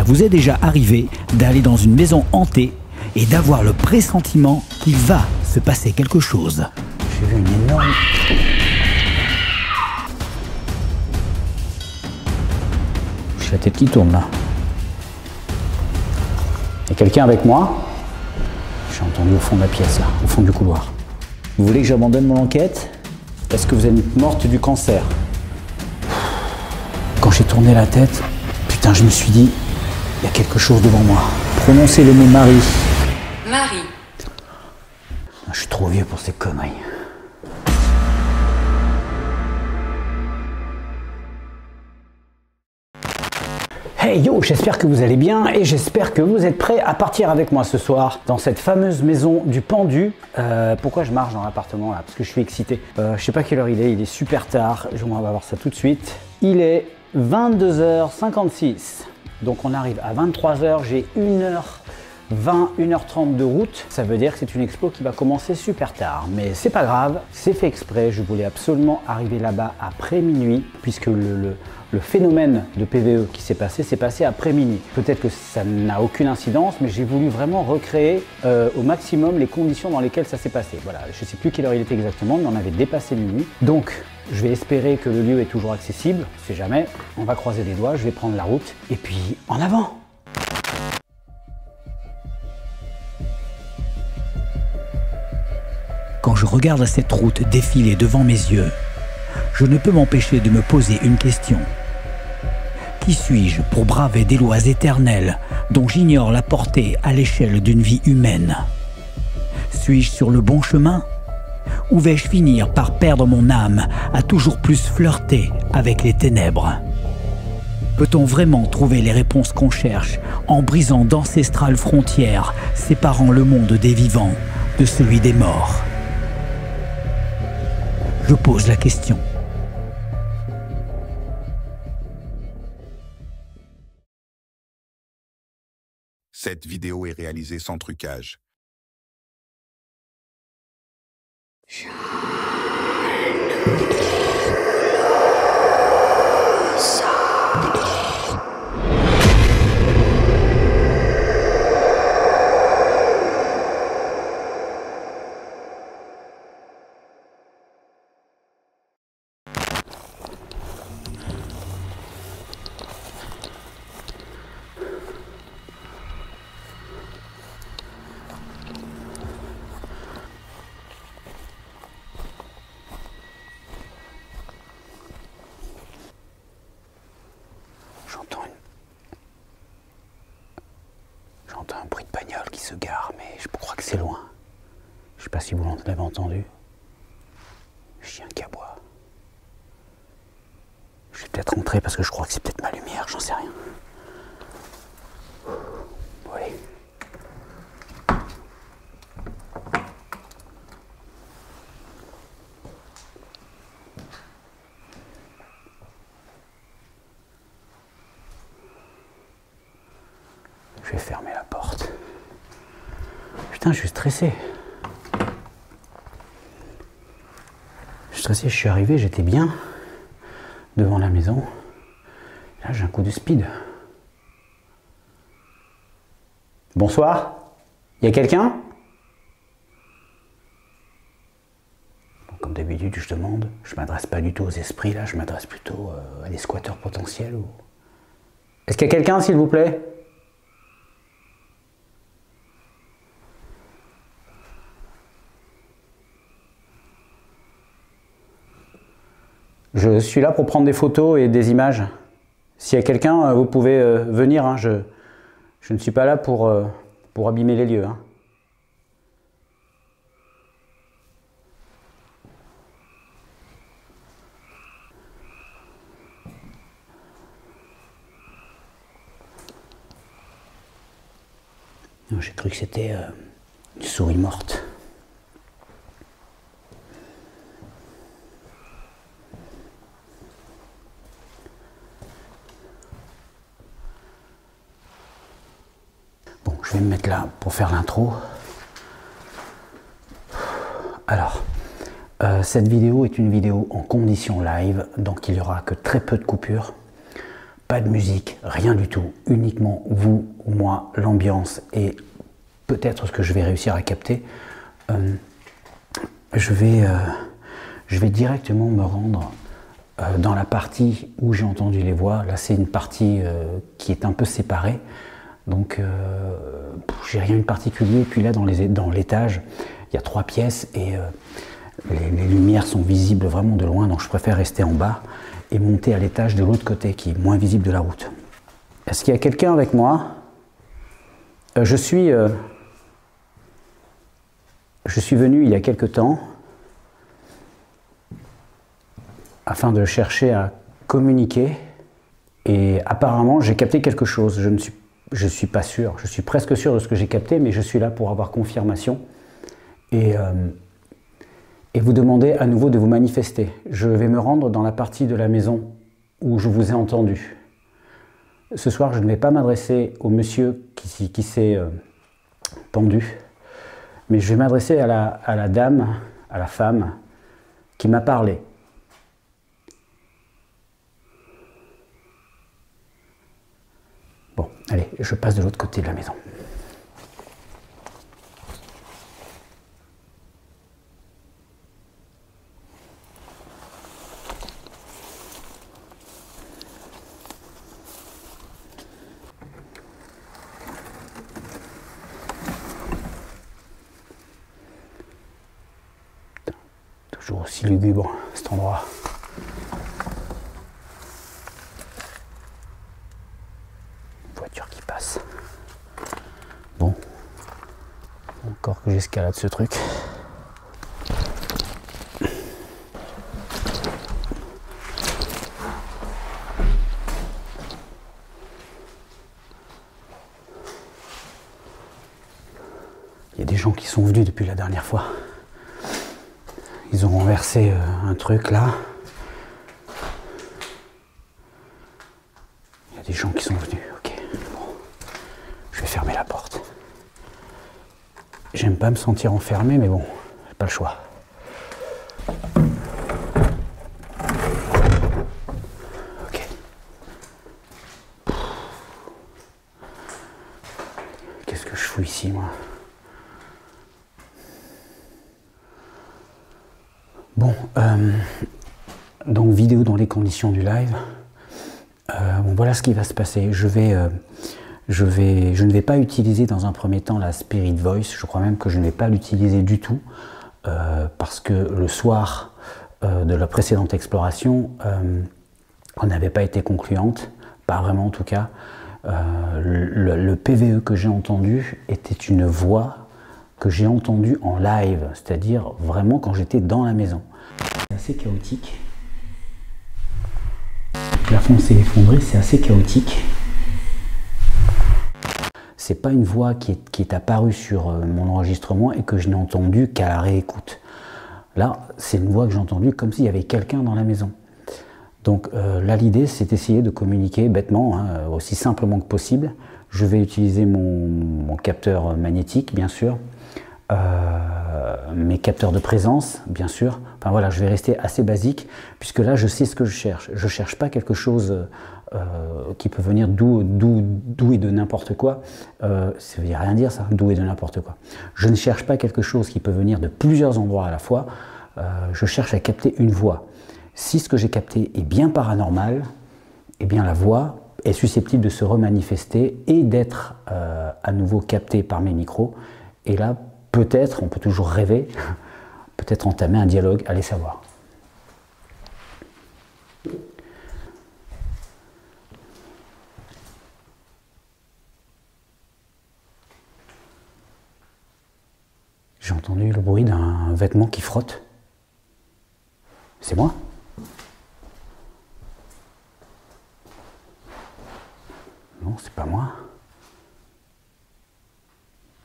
Ça vous est déjà arrivé d'aller dans une maison hantée et d'avoir le pressentiment qu'il va se passer quelque chose? J'ai vu une énorme... J'ai la tête qui tourne là. Il y a quelqu'un avec moi? J'ai entendu au fond de la pièce là, au fond du couloir. Vous voulez que j'abandonne mon enquête? Parce que vous êtes morte du cancer. Quand j'ai tourné la tête, putain, je me suis dit, il y a quelque chose devant moi. Prononcez le mot Marie. Marie. Je suis trop vieux pour ces conneries. Hey yo, j'espère que vous allez bien et j'espère que vous êtes prêts à partir avec moi ce soir dans cette fameuse maison du pendu. Pourquoi je marche dans l'appartement là? Parce que je suis excité. Je sais pas quelle heure il est super tard. On va voir ça tout de suite. Il est 22h56. Donc on arrive à 23h, j'ai 1h20, 1h30 de route. Ça veut dire que c'est une expo qui va commencer super tard. Mais c'est pas grave, c'est fait exprès. Je voulais absolument arriver là-bas après minuit puisque le phénomène de PVE qui s'est passé après minuit. Peut-être que ça n'a aucune incidence, mais j'ai voulu vraiment recréer au maximum les conditions dans lesquelles ça s'est passé. Voilà, je ne sais plus quelle heure il était exactement, mais on avait dépassé minuit. Donc, je vais espérer que le lieu est toujours accessible. On ne sait jamais. On va croiser les doigts, je vais prendre la route. Et puis, en avant! Quand je regarde cette route défiler devant mes yeux, je ne peux m'empêcher de me poser une question. Qui suis-je pour braver des lois éternelles dont j'ignore la portée à l'échelle d'une vie humaine? Suis-je sur le bon chemin? Ou vais-je finir par perdre mon âme à toujours plus flirter avec les ténèbres? Peut-on vraiment trouver les réponses qu'on cherche en brisant d'ancestrales frontières séparant le monde des vivants de celui des morts? Je pose la question. Cette vidéo est réalisée sans trucage. J'entends un bruit de bagnole qui se gare, mais je crois que c'est loin. Je sais pas si vous l'avez entendu. Chien qui aboie. Je vais peut-être rentrer parce que je crois que c'est peut-être ma lumière, j'en sais rien. Bon, allez. Je vais fermer la porte. Putain, je suis stressé. Je suis stressé, je suis arrivé, j'étais bien devant la maison. Là, j'ai un coup de speed. Bonsoir, il y a quelqu'un? Bon, comme d'habitude, je demande. Je m'adresse pas du tout aux esprits, là, je m'adresse plutôt à des squatteurs potentiels. Ou... Est-ce qu'il y a quelqu'un, s'il vous plaît? Je suis là pour prendre des photos et des images. S'il y a quelqu'un, vous pouvez venir. Hein. Je ne suis pas là pour abîmer les lieux. Hein. J'ai cru que c'était une souris morte. Je vais me mettre là pour faire l'intro. Alors, cette vidéo est une vidéo en condition live, donc il n'y aura que très peu de coupures. pas de musique, rien du tout, uniquement vous, moi, l'ambiance et peut-être ce que je vais réussir à capter. Je vais directement me rendre dans la partie où j'ai entendu les voix. Là, c'est une partie qui est un peu séparée. Donc, j'ai rien de particulier. Puis là, dans l'étage, il y a 3 pièces et les lumières sont visibles vraiment de loin. Donc, je préfère rester en bas et monter à l'étage de l'autre côté qui est moins visible de la route. Est-ce qu'il y a quelqu'un avec moi? Je suis venu il y a quelque temps afin de chercher à communiquer et apparemment j'ai capté quelque chose. Je suis pas sûr, je suis presque sûr de ce que j'ai capté, mais je suis là pour avoir confirmation et vous demander à nouveau de vous manifester. Je vais me rendre dans la partie de la maison où je vous ai entendu. Ce soir, je ne vais pas m'adresser au monsieur qui s'est pendu, mais je vais m'adresser à la dame, à la femme qui m'a parlé. Bon, allez, je passe de l'autre côté de la maison. Toujours aussi lugubre, cet endroit. Une voiture qui passe. Bon. Encore que j'escalade ce truc. Il y a des gens qui sont venus depuis la dernière fois. Ils ont renversé un truc là. Il y a des gens qui sont venus. Ok, bon. Je vais fermer la porte. J'aime pas me sentir enfermé, mais bon, j'ai pas le choix. Ok. Qu'est-ce que je fous ici, moi? Bon, donc vidéo dans les conditions du live. Bon, voilà ce qui va se passer. Je ne vais pas utiliser dans un premier temps la Spirit Voice. Je crois même que je ne vais pas l'utiliser du tout parce que le soir de la précédente exploration, on n'avait pas été concluante, pas vraiment en tout cas. Le PVE que j'ai entendu était une voix que j'ai entendue en live, c'est-à-dire vraiment quand j'étais dans la maison. C'est assez chaotique. Le plafond s'est effondré, c'est assez chaotique. C'est pas une voix qui est apparue sur mon enregistrement et que je n'ai entendue qu'à la réécoute. Là, c'est une voix que j'ai entendue comme s'il y avait quelqu'un dans la maison. Donc là, l'idée, c'est d'essayer de communiquer bêtement, hein, aussi simplement que possible. Je vais utiliser mon capteur magnétique, bien sûr. Mes capteurs de présence, bien sûr. Enfin voilà, je vais rester assez basique, puisque là, je sais ce que je cherche. Je ne cherche pas quelque chose qui peut venir d'où et de n'importe quoi. Ça ne veut rien dire, ça, d'où et de n'importe quoi. Je ne cherche pas quelque chose qui peut venir de plusieurs endroits à la fois. Je cherche à capter une voix. Si ce que j'ai capté est bien paranormal, eh bien la voix est susceptible de se remanifester et d'être à nouveau captée par mes micros. Et là, peut-être, on peut toujours rêver, peut-être entamer un dialogue, allez savoir. J'ai entendu le bruit d'un vêtement qui frotte. C'est moi? Non, c'est pas moi.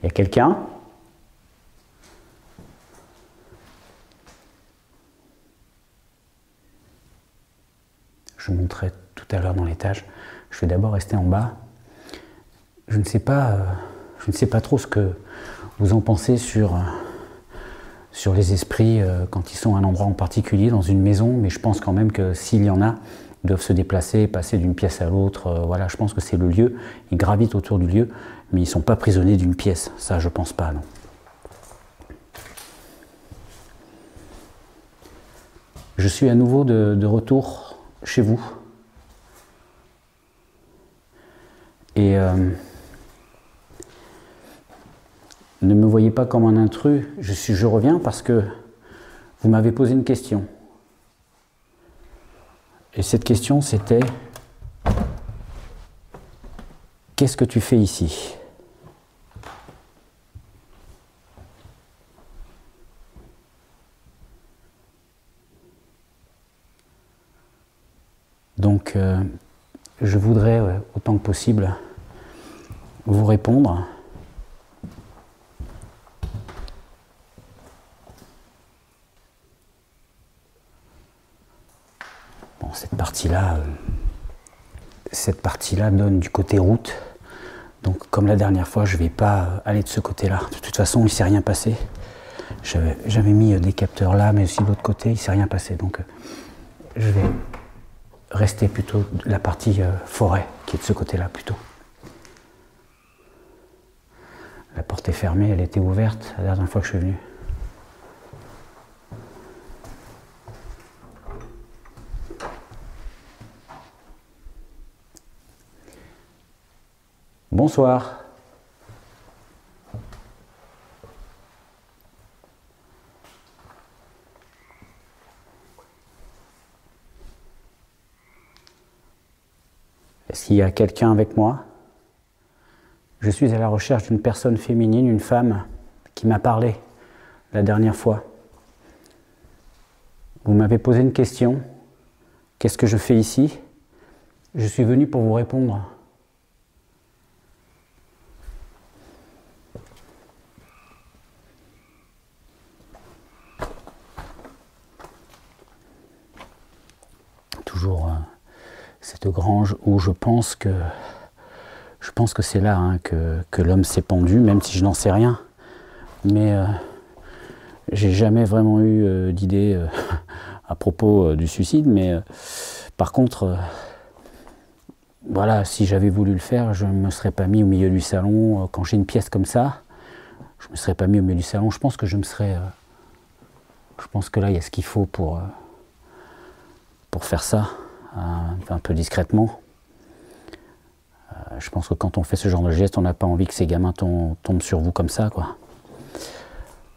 Il y a quelqu'un? Je monterai tout à l'heure dans l'étage. Je vais d'abord rester en bas. Je ne sais pas trop ce que vous en pensez sur les esprits quand ils sont à un endroit en particulier, dans une maison, mais je pense quand même que s'il y en a, Ils doivent se déplacer, passer d'une pièce à l'autre. Voilà, je pense que c'est le lieu. Ils gravitent autour du lieu, mais ils ne sont pas prisonniers d'une pièce. Ça, je pense pas, non. Je suis à nouveau de retour chez vous. Et ne me voyez pas comme un intrus. Je reviens parce que vous m'avez posé une question. Et cette question, c'était: qu'est-ce que tu fais ici ? Donc, je voudrais, autant que possible, vous répondre. Bon, cette partie-là donne du côté route. Donc, comme la dernière fois, je ne vais pas aller de ce côté-là. De toute façon, il ne s'est rien passé. J'avais mis des capteurs là, mais aussi de l'autre côté, il ne s'est rien passé. Donc, je vais rester plutôt de la partie forêt, qui est de ce côté-là plutôt. La porte est fermée, elle était ouverte la dernière fois que je suis venu. Bonsoir. Est-ce qu'il y a quelqu'un avec moi? Je suis à la recherche d'une personne féminine, une femme qui m'a parlé la dernière fois. Vous m'avez posé une question. Qu'est-ce que je fais ici? Je suis venu pour vous répondre. Toujours cette grange où je pense que c'est là que l'homme s'est pendu, même si je n'en sais rien. Mais j'ai jamais vraiment eu d'idée à propos du suicide. Mais par contre, voilà, si j'avais voulu le faire, je ne me serais pas mis au milieu du salon. Quand j'ai une pièce comme ça, je ne me serais pas mis au milieu du salon. Je pense que je pense que là, il y a ce qu'il faut pour faire ça, un peu discrètement. Je pense que quand on fait ce genre de geste, on n'a pas envie que ces gamins tombent sur vous comme ça, quoi.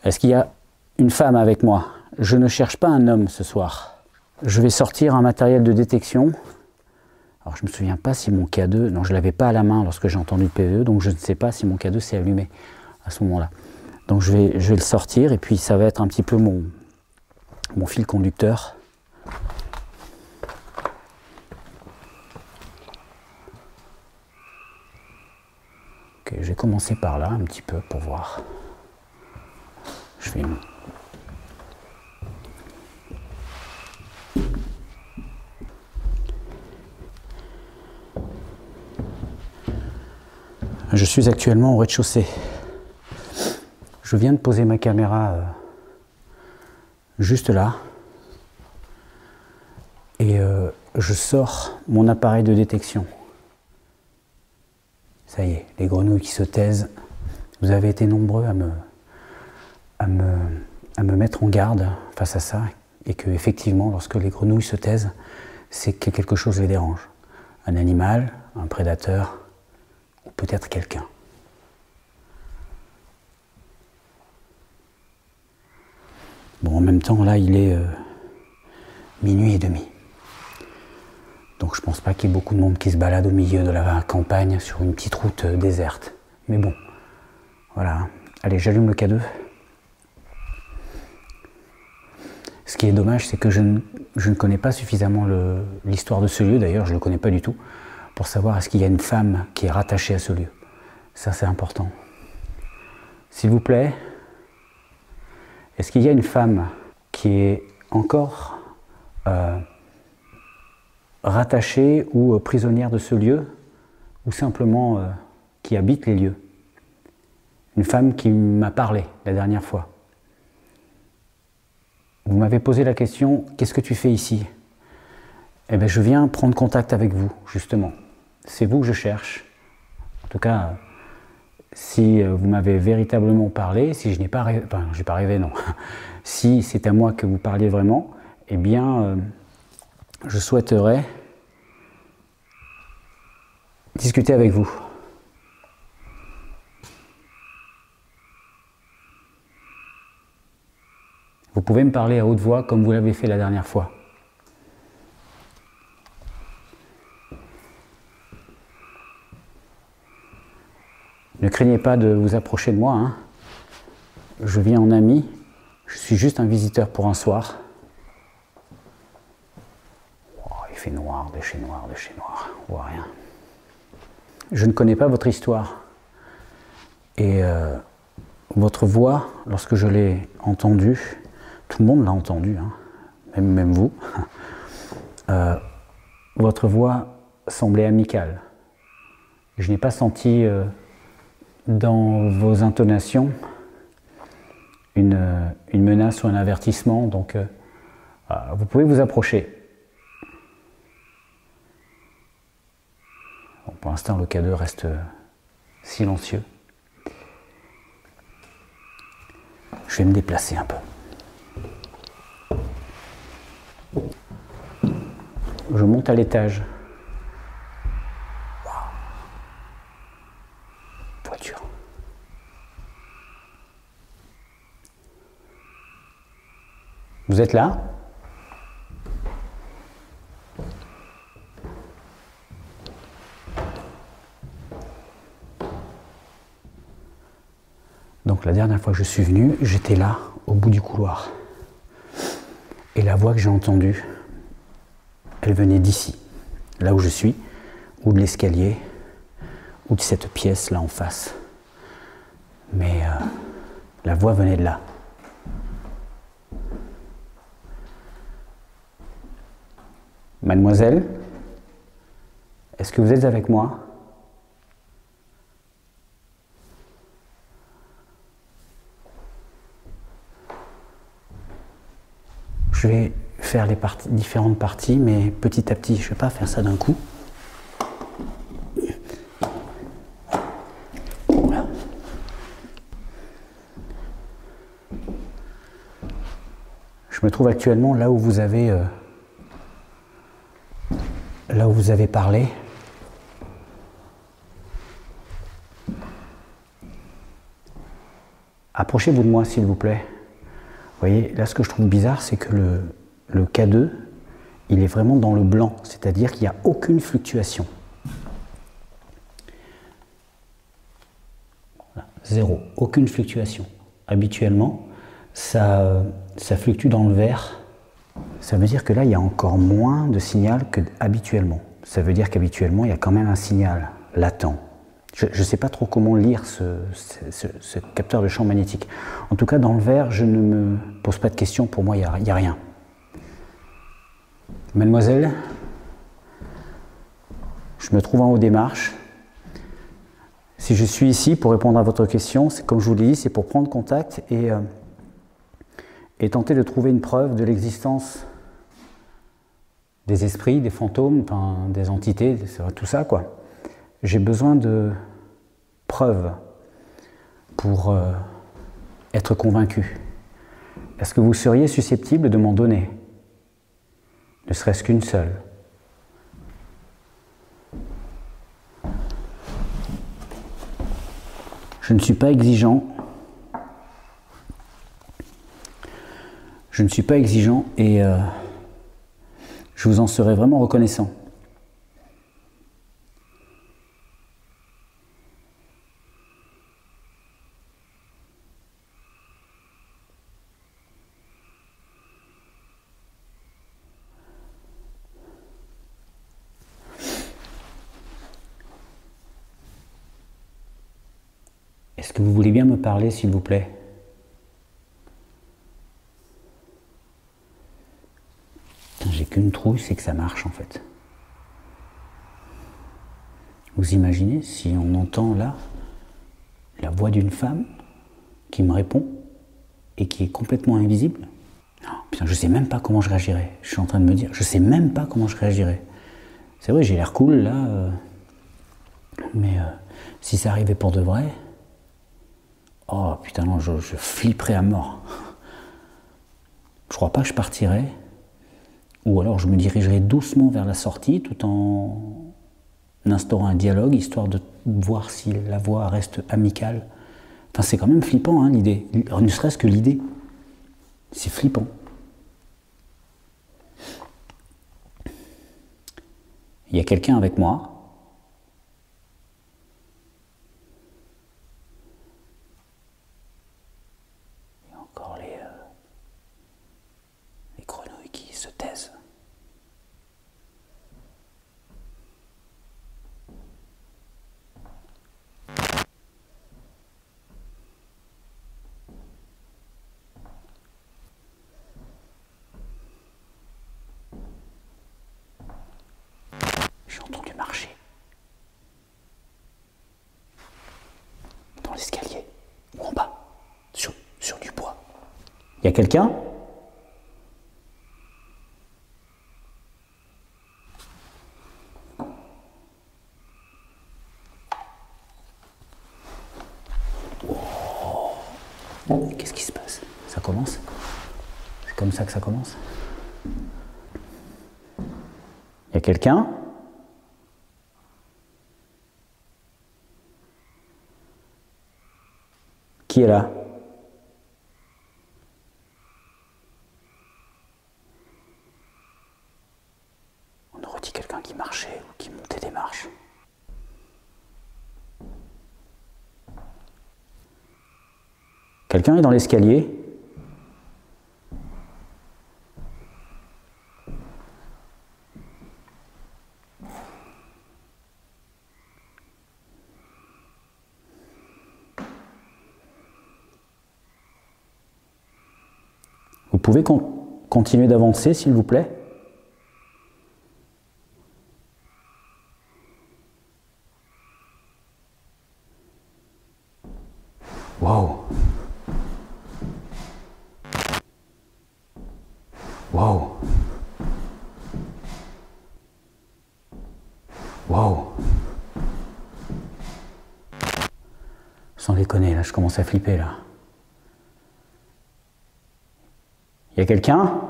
Est-ce qu'il y a une femme avec moi? Je ne cherche pas un homme ce soir. Je vais sortir un matériel de détection. Alors je ne me souviens pas si mon K2... Non, je ne l'avais pas à la main lorsque j'ai entendu le PVE, donc je ne sais pas si mon K2 s'est allumé à ce moment-là. Donc je vais le sortir, et puis ça va être un petit peu mon fil conducteur. Ok, je vais commencer par là un petit peu pour voir. Je suis actuellement au rez-de-chaussée. Je viens de poser ma caméra juste là. Et je sors mon appareil de détection. Ça y est, les grenouilles qui se taisent. Vous avez été nombreux à me mettre en garde face à ça, et que effectivement, lorsque les grenouilles se taisent, c'est que quelque chose les dérange. Un animal, un prédateur, ou peut-être quelqu'un. Bon, en même temps, là, il est minuit et demi. Donc je pense pas qu'il y ait beaucoup de monde qui se balade au milieu de la campagne sur une petite route déserte. Mais bon, voilà. Allez, j'allume le K2. Ce qui est dommage, c'est que je ne connais pas suffisamment l'histoire de ce lieu, d'ailleurs je ne le connais pas du tout, pour savoir est-ce qu'il y a une femme qui est rattachée à ce lieu. Ça, c'est important. S'il vous plaît, est-ce qu'il y a une femme qui est encore rattachée ou prisonnière de ce lieu, ou simplement qui habite les lieux? Une femme qui m'a parlé la dernière fois. Vous m'avez posé la question, qu'est-ce que tu fais ici? Eh bien, je viens prendre contact avec vous, justement. C'est vous que je cherche. En tout cas, si vous m'avez véritablement parlé, si je n'ai pas rêvé, enfin, j'ai pas rêvé, non. Si c'est à moi que vous parliez vraiment, eh bien, je souhaiterais discuter avec vous. Vous pouvez me parler à haute voix comme vous l'avez fait la dernière fois. Ne craignez pas de vous approcher de moi, hein. Je viens en ami, je suis juste un visiteur pour un soir. Oh, il fait noir, de chez noir, de chez noir, on voit rien. Je ne connais pas votre histoire. Et votre voix, lorsque je l'ai entendue, tout le monde l'a entendue, hein, même vous, votre voix semblait amicale. Je n'ai pas senti dans vos intonations une menace ou un avertissement, donc vous pouvez vous approcher. Bon, pour l'instant, le K2 reste silencieux. Je vais me déplacer un peu. Je monte à l'étage. Wow. Voiture. Vous êtes là? Donc la dernière fois que je suis venu, j'étais là, au bout du couloir. Et la voix que j'ai entendue, elle venait d'ici, là où je suis, ou de l'escalier, ou de cette pièce là en face. Mais la voix venait de là. Mademoiselle, est-ce que vous êtes avec moi? Je vais faire les différentes parties, mais petit à petit, je ne vais pas faire ça d'un coup. Voilà. Je me trouve actuellement là où vous avez parlé. Approchez-vous de moi, s'il vous plaît. Vous voyez, là, ce que je trouve bizarre, c'est que le K2, il est vraiment dans le blanc, c'est-à-dire qu'il n'y a aucune fluctuation. Voilà, zéro, aucune fluctuation. Habituellement, ça fluctue dans le vert. Ça veut dire que là, il y a encore moins de signal qu'habituellement. Ça veut dire qu'habituellement, il y a quand même un signal latent. Je ne sais pas trop comment lire ce capteur de champ magnétique. En tout cas, dans le vert, je ne me pose pas de questions. Pour moi, il n'y a rien. Mademoiselle, je me trouve en haut des marches. Si je suis ici pour répondre à votre question, c'est comme je vous l'ai dit, c'est pour prendre contact et tenter de trouver une preuve de l'existence des esprits, des fantômes, enfin, des entités, tout ça, quoi. J'ai besoin de preuves pour être convaincu. Est-ce que vous seriez susceptible de m'en donner? Ne serait-ce qu'une seule. Je ne suis pas exigeant. Je ne suis pas exigeant et je vous en serais vraiment reconnaissant. Est-ce que vous voulez bien me parler, s'il vous plaît? J'ai qu'une trouille, c'est que ça marche en fait. Vous imaginez si on entend là la voix d'une femme qui me répond et qui est complètement invisible? Oh, putain, je sais même pas comment je réagirais. Je suis en train de me dire, je sais même pas comment je réagirais. C'est vrai, j'ai l'air cool là, mais si ça arrivait pour de vrai, oh putain non, je flipperais à mort. Je crois pas que je partirais, ou alors je me dirigerais doucement vers la sortie tout en instaurant un dialogue, histoire de voir si la voix reste amicale. Enfin, c'est quand même flippant, hein, l'idée. Ne serait-ce que l'idée. C'est flippant. Il y a quelqu'un avec moi. Il y a encore les grenouilles qui se taisent. J'ai entendu marcher dans l'escalier, ou en bas, sur du bois. Il y a quelqu'un ? Oh. Qu'est-ce qui se passe ? Ça commence ? C'est comme ça que ça commence ? Il y a quelqu'un ? Qui est là ? On aurait dit quelqu'un qui marchait ou qui montait des marches. Quelqu'un est dans l'escalier ? Vous pouvez continuer d'avancer, s'il vous plaît ? Waouh! Waouh! Waouh! Sans déconner, là, je commence à flipper, là. Il y a quelqu'un ?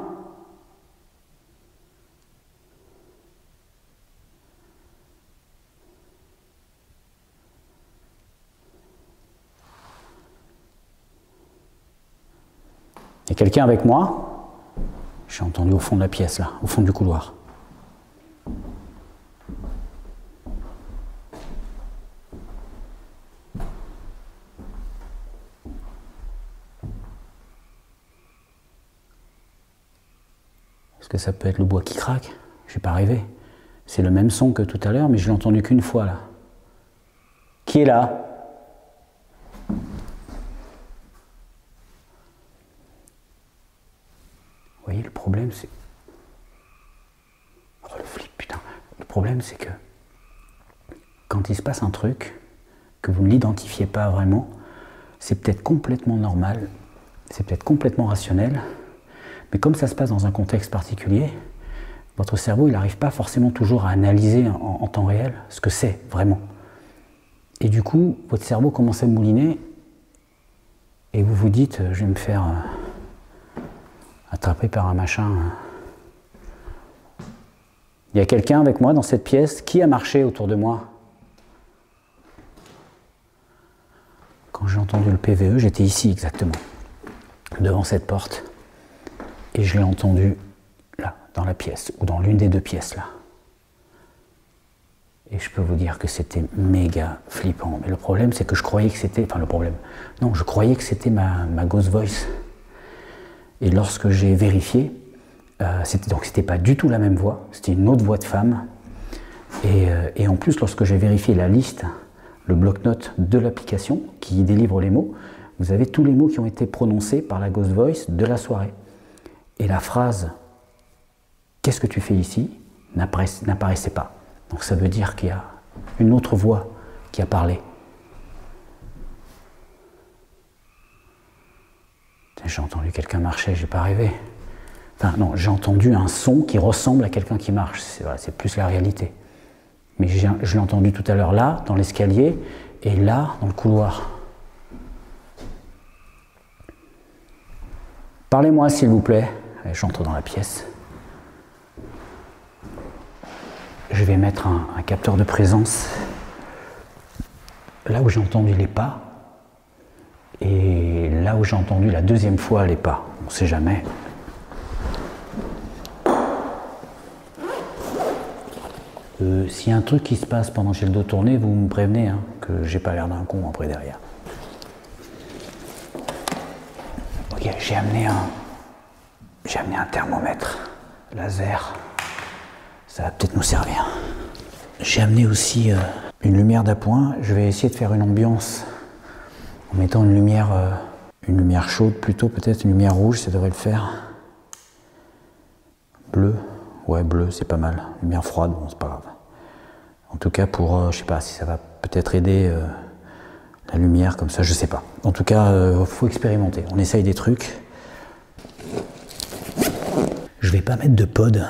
Il y a quelqu'un avec moi ? J'ai entendu au fond de la pièce, là, au fond du couloir. Est-ce que ça peut être le bois qui craque ? Je n'ai pas rêvé. C'est le même son que tout à l'heure, mais je l'ai entendu qu'une fois, là. Qui est là ? Vous voyez, le problème, c'est... Oh, le flip, putain. Le problème, c'est que quand il se passe un truc, que vous ne l'identifiez pas vraiment, c'est peut-être complètement normal, c'est peut-être complètement rationnel, mais comme ça se passe dans un contexte particulier, votre cerveau, il n'arrive pas forcément toujours à analyser en temps réel ce que c'est vraiment. Et du coup, votre cerveau commence à mouliner, et vous vous dites, je vais me faire attraper par un machin. Il y a quelqu'un avec moi dans cette pièce. Qui a marché autour de moi ? Quand j'ai entendu le PVE, j'étais ici exactement, devant cette porte. Et je l'ai entendu là, dans la pièce, ou dans l'une des deux pièces là. Et je peux vous dire que c'était méga flippant. Mais le problème, c'est que je croyais que c'était... Enfin, le problème... Non, je croyais que c'était ma Ghost Voice. Et lorsque j'ai vérifié, c'était pas du tout la même voix, c'était une autre voix de femme. Et en plus, lorsque j'ai vérifié la liste, le bloc-notes de l'application qui délivre les mots, vous avez tous les mots qui ont été prononcés par la Ghost Voice de la soirée. Et la phrase « Qu'est-ce que tu fais ici ?» n'apparaissait pas. Donc ça veut dire qu'il y a une autre voix qui a parlé. J'ai entendu quelqu'un marcher, j'ai pas rêvé. Enfin non, j'ai entendu un son qui ressemble à quelqu'un qui marche, c'est plus la réalité. Mais je l'ai entendu tout à l'heure là, dans l'escalier, et là, dans le couloir. Parlez-moi s'il vous plaît. Allez, j'entre dans la pièce. Je vais mettre un capteur de présence là où j'ai entendu les pas et là où j'ai entendu la deuxième fois les pas. On ne sait jamais. S'il y a un truc qui se passe pendant que j'ai le dos tourné, vous me prévenez, hein, que j'ai pas l'air d'un con après derrière. Ok, j'ai amené un thermomètre laser. Ça va peut-être nous servir. J'ai amené aussi une lumière d'appoint. Je vais essayer de faire une ambiance en mettant une lumière chaude plutôt, peut-être une lumière rouge, ça devrait le faire. Bleu, ouais bleu c'est pas mal. Lumière froide, bon c'est pas grave. En tout cas pour, je sais pas si ça va peut-être aider la lumière comme ça, je sais pas. En tout cas, faut expérimenter. On essaye des trucs. Je vais pas mettre de pod.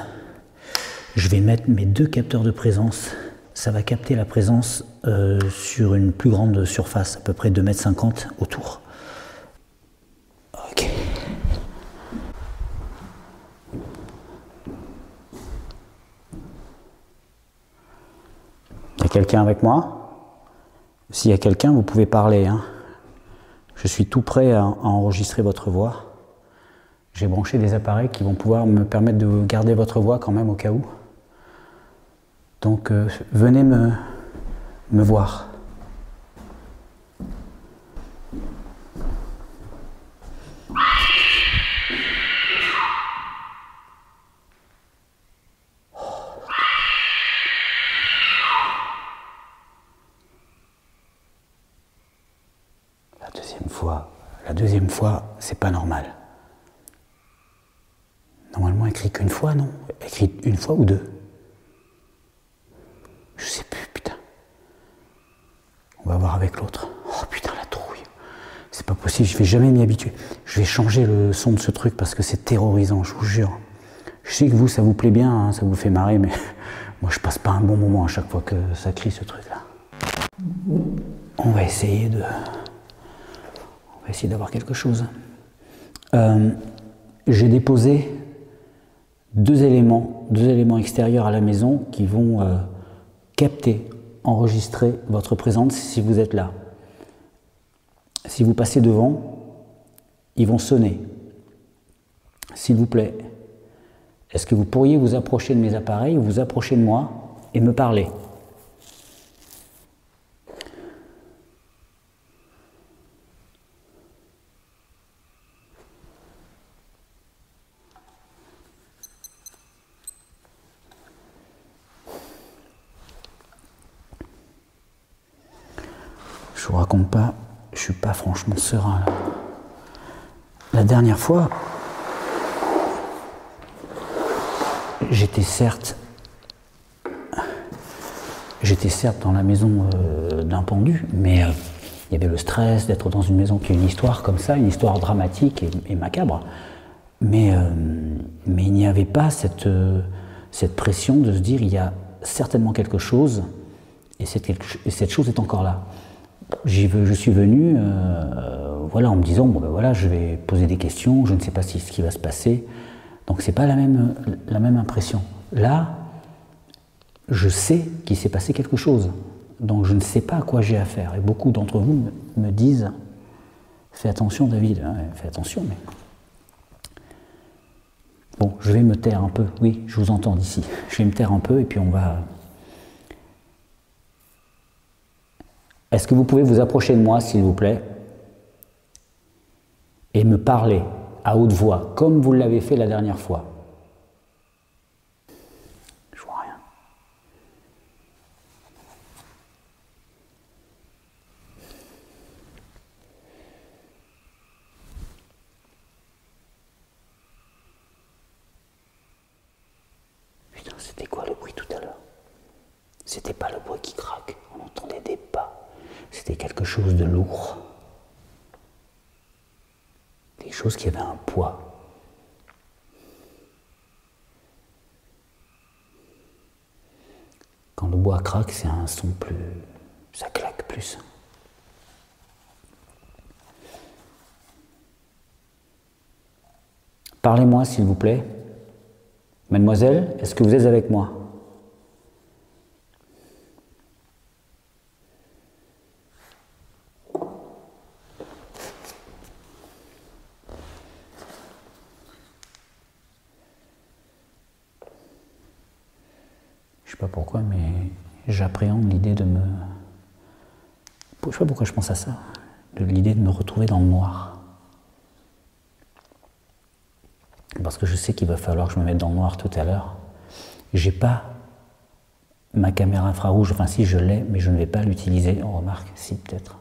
Je vais mettre mes 2 capteurs de présence. Ça va capter la présence sur une plus grande surface, à peu près 2,50 m autour. Ok. Il y a quelqu'un avec moi? S'il y a quelqu'un, vous pouvez parler, hein. Je suis tout prêt à enregistrer votre voix. J'ai branché des appareils qui vont pouvoir me permettre de garder votre voix quand même au cas où. Donc venez me voir. La deuxième fois, c'est pas normal. Normalement, écrit qu'une fois, non? Écrit une fois ou 2? Je sais plus, putain. On va voir avec l'autre. Oh putain, la trouille. C'est pas possible, je vais jamais m'y habituer. Je vais changer le son de ce truc parce que c'est terrorisant, je vous jure. Je sais que vous, ça vous plaît bien, hein, ça vous fait marrer, mais moi, je passe pas un bon moment à chaque fois que ça crie, ce truc-là. On va essayer d'avoir quelque chose. J'ai déposé deux éléments extérieurs à la maison qui vont capter, enregistrer votre présence si vous êtes là. Si vous passez devant, ils vont sonner. S'il vous plaît, est-ce que vous pourriez vous approcher de mes appareils ou vous approcher de moi et me parler ? Je vous raconte pas, je suis pas franchement serein là. La dernière fois, j'étais certes dans la maison d'un pendu, mais il y avait le stress d'être dans une maison qui a une histoire comme ça, une histoire dramatique et macabre. Mais il n'y avait pas cette pression de se dire il y a certainement quelque chose et cette chose est encore là. Je suis venu voilà, en me disant bon ben voilà, je vais poser des questions, je ne sais pas ce qui va se passer. Donc c'est pas la même impression. Là, je sais qu'il s'est passé quelque chose. Donc je ne sais pas à quoi j'ai affaire. Et beaucoup d'entre vous me disent fais attention David, ouais, fais attention, mais. Bon, je vais me taire un peu. Oui, je vous entends d'ici. Je vais me taire un peu et puis on va. Est-ce que vous pouvez vous approcher de moi, s'il vous plaît, et me parler à haute voix, comme vous l'avez fait la dernière fois? Je vois rien. Putain, c'était quoi le bruit tout à l'heure? C'était pas le bois qui craque, on entendait des pas. C'était quelque chose de lourd. Quelque chose qui avait un poids. bois craque, c'est un son plus... ça claque plus. Parlez-moi, s'il vous plaît. Mademoiselle, est-ce que vous êtes avec moi? Je sais pas pourquoi, mais j'appréhende l'idée de me... Je sais pas pourquoi je pense à ça, de l'idée de me retrouver dans le noir. Parce que je sais qu'il va falloir que je me mette dans le noir tout à l'heure. J'ai pas ma caméra infrarouge, enfin si je l'ai, mais je ne vais pas l'utiliser. On remarque, si peut-être.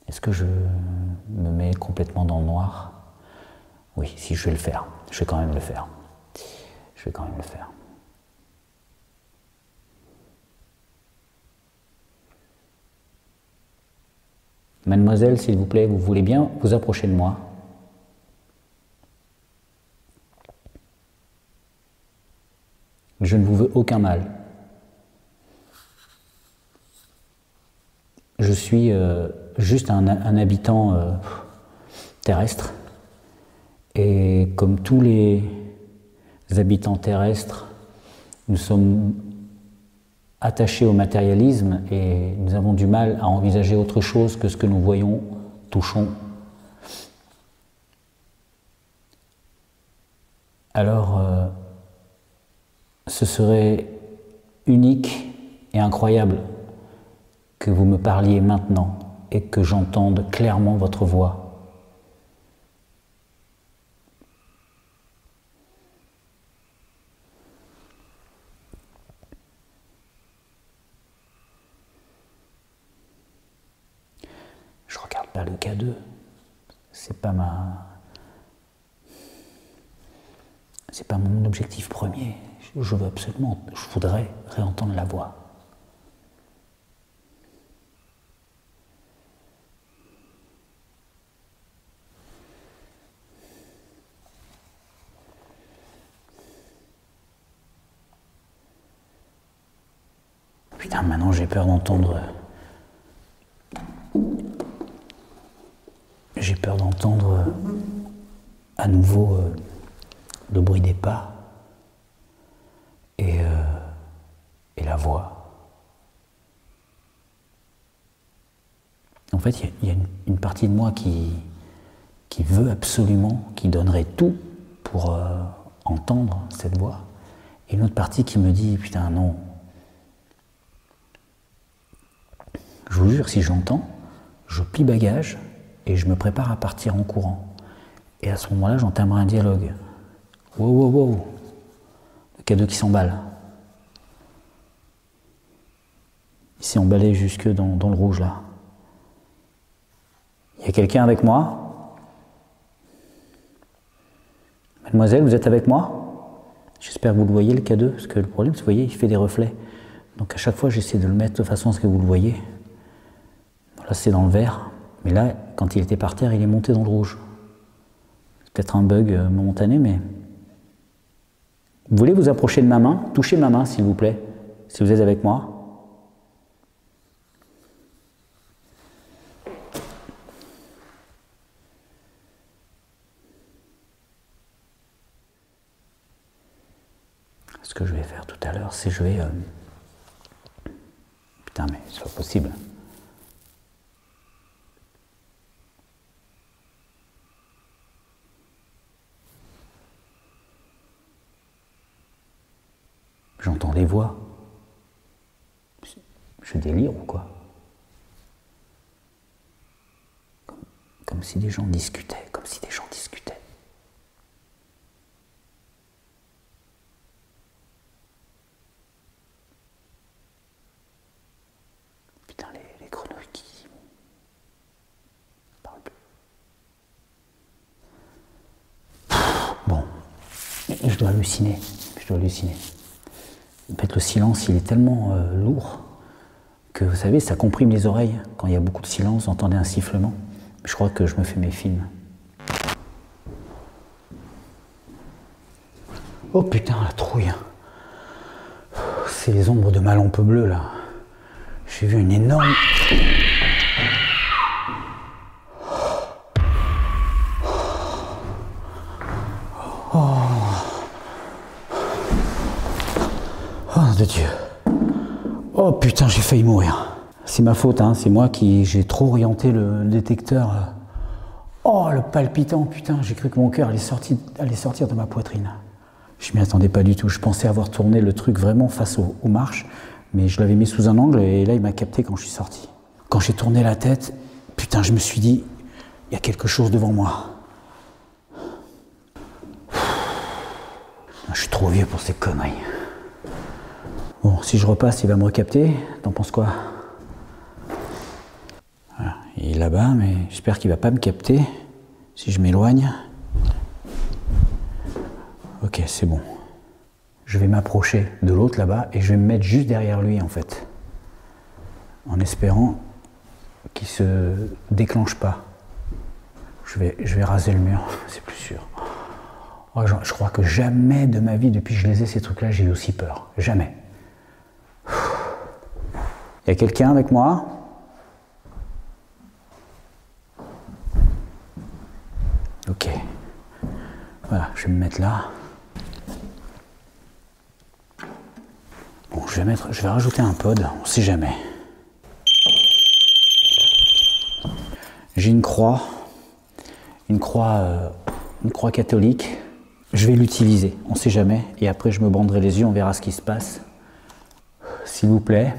Est-ce que je me mets complètement dans le noir? Oui, si je vais le faire. Je vais quand même le faire. Je vais quand même le faire. Mademoiselle, s'il vous plaît, vous voulez bien vous approcher de moi? Je ne vous veux aucun mal. Je suis juste un habitant terrestre. Et comme tous les habitants terrestres, nous sommes attachés au matérialisme et nous avons du mal à envisager autre chose que ce que nous voyons, touchons. Alors, ce serait unique et incroyable que vous me parliez maintenant et que j'entende clairement votre voix. Je regarde pas le K2, c'est pas mon objectif premier. Je veux absolument, je voudrais réentendre la voix. Putain, maintenant j'ai peur d'entendre... J'ai peur d'entendre à nouveau le bruit des pas et la voix. En fait, il y a une partie de moi qui veut absolument, qui donnerait tout pour entendre cette voix, et une autre partie qui me dit, putain non. Je vous jure, si j'entends, je plie bagage et je me prépare à partir en courant. Et à ce moment-là, j'entamerai un dialogue. Wow, wow, wow. Le K2 qui s'emballe. Il s'est emballé jusque dans le rouge, là. Il y a quelqu'un avec moi? Mademoiselle, vous êtes avec moi? J'espère que vous le voyez, le K2, parce que le problème, c'est que vous voyez, il fait des reflets. Donc à chaque fois, j'essaie de le mettre de façon à ce que vous le voyez. Là, c'est dans le vert. Mais là, quand il était par terre, il est monté dans le rouge. C'est peut-être un bug momentané, mais... Vous voulez vous approcher de ma main? Touchez ma main, s'il vous plaît, si vous êtes avec moi. Ce que je vais faire tout à l'heure, c'est je vais... Putain, mais c'est pas possible. J'entends des voix. Je délire ou quoi? Comme si des gens discutaient, comme si des gens discutaient. Putain, les grenouilles qui parlent plus. Bon, je dois halluciner, En fait, le silence, il est tellement lourd que, vous savez, ça comprime les oreilles. Quand il y a beaucoup de silence, vous entendez un sifflement. Je crois que je me fais mes films. Oh putain, la trouille. C'est les ombres de ma lampe bleue là. J'ai vu une énorme... Oh de Dieu. Oh putain, j'ai failli mourir. C'est ma faute, hein. C'est moi j'ai trop orienté le détecteur. Oh le palpitant, putain, j'ai cru que mon cœur allait sortir de ma poitrine. Je m'y attendais pas du tout. Je pensais avoir tourné le truc vraiment face aux marches, mais je l'avais mis sous un angle et là il m'a capté quand je suis sorti. Quand j'ai tourné la tête, putain, je me suis dit, il y a quelque chose devant moi. Je suis trop vieux pour ces conneries. Bon, si je repasse, il va me recapter. T'en penses quoi? Voilà, il est là-bas, mais j'espère qu'il va pas me capter si je m'éloigne. Ok, c'est bon. Je vais m'approcher de l'autre là-bas et je vais me mettre juste derrière lui en fait. En espérant qu'il se déclenche pas. Je vais raser le mur, c'est plus sûr. Oh, je crois que jamais de ma vie, depuis que je les ai ces trucs-là, j'ai eu aussi peur. Jamais. Il y a quelqu'un avec moi? Ok. Voilà, je vais me mettre là. Bon, je vais rajouter un pod, on sait jamais. J'ai une croix catholique. Je vais l'utiliser, on sait jamais. Et après, je me banderai les yeux, on verra ce qui se passe. S'il vous plaît,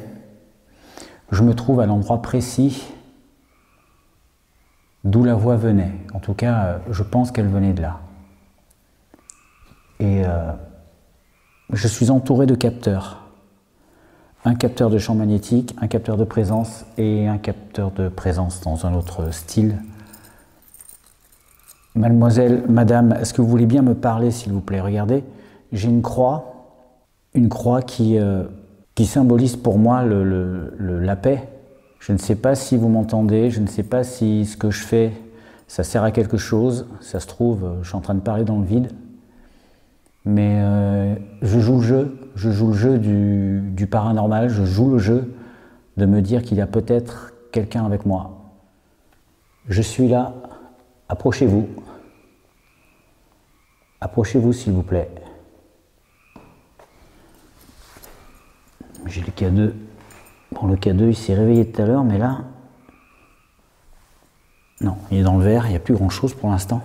je me trouve à l'endroit précis d'où la voix venait. En tout cas, je pense qu'elle venait de là. Et je suis entouré de capteurs. Un capteur de champ magnétique, un capteur de présence et un capteur de présence dans un autre style. Mademoiselle, madame, est-ce que vous voulez bien me parler, s'il vous plaît? Regardez, j'ai une croix qui symbolise pour moi la paix. Je ne sais pas si vous m'entendez, je ne sais pas si ce que je fais, ça sert à quelque chose. Ça se trouve, je suis en train de parler dans le vide. Mais je joue le jeu du paranormal, je joue le jeu de me dire qu'il y a peut-être quelqu'un avec moi. Je suis là, approchez-vous. Approchez-vous s'il vous plaît. J'ai le K2. Bon, le K2 il s'est réveillé tout à l'heure, mais là... Non, il est dans le vert, il n'y a plus grand chose pour l'instant.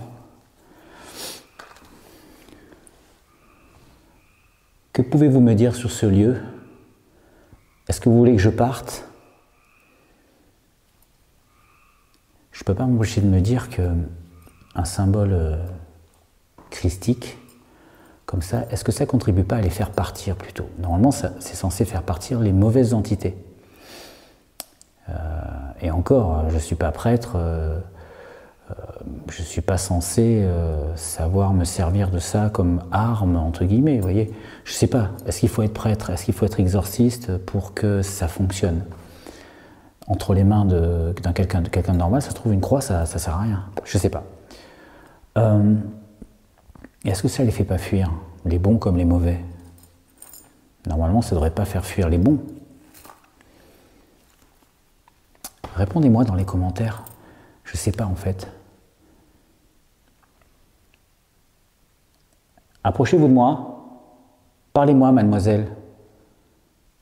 Que pouvez-vous me dire sur ce lieu? Est-ce que vous voulez que je parte? Je ne peux pas m'empêcher de me dire qu'un symbole christique, comme ça, est-ce que ça ne contribue pas à les faire partir plutôt? Normalement, c'est censé faire partir les mauvaises entités. Et encore, je ne suis pas prêtre, je ne suis pas censé savoir me servir de ça comme arme, entre guillemets, vous voyez. Je ne sais pas, est-ce qu'il faut être prêtre, est-ce qu'il faut être exorciste pour que ça fonctionne? Entre les mains de quelqu'un de normal, ça se trouve une croix, ça ne sert à rien, je ne sais pas. Est-ce que ça ne les fait pas fuir, les bons comme les mauvais? Normalement, ça ne devrait pas faire fuir les bons. Répondez-moi dans les commentaires, je ne sais pas en fait. Approchez-vous de moi, parlez-moi mademoiselle.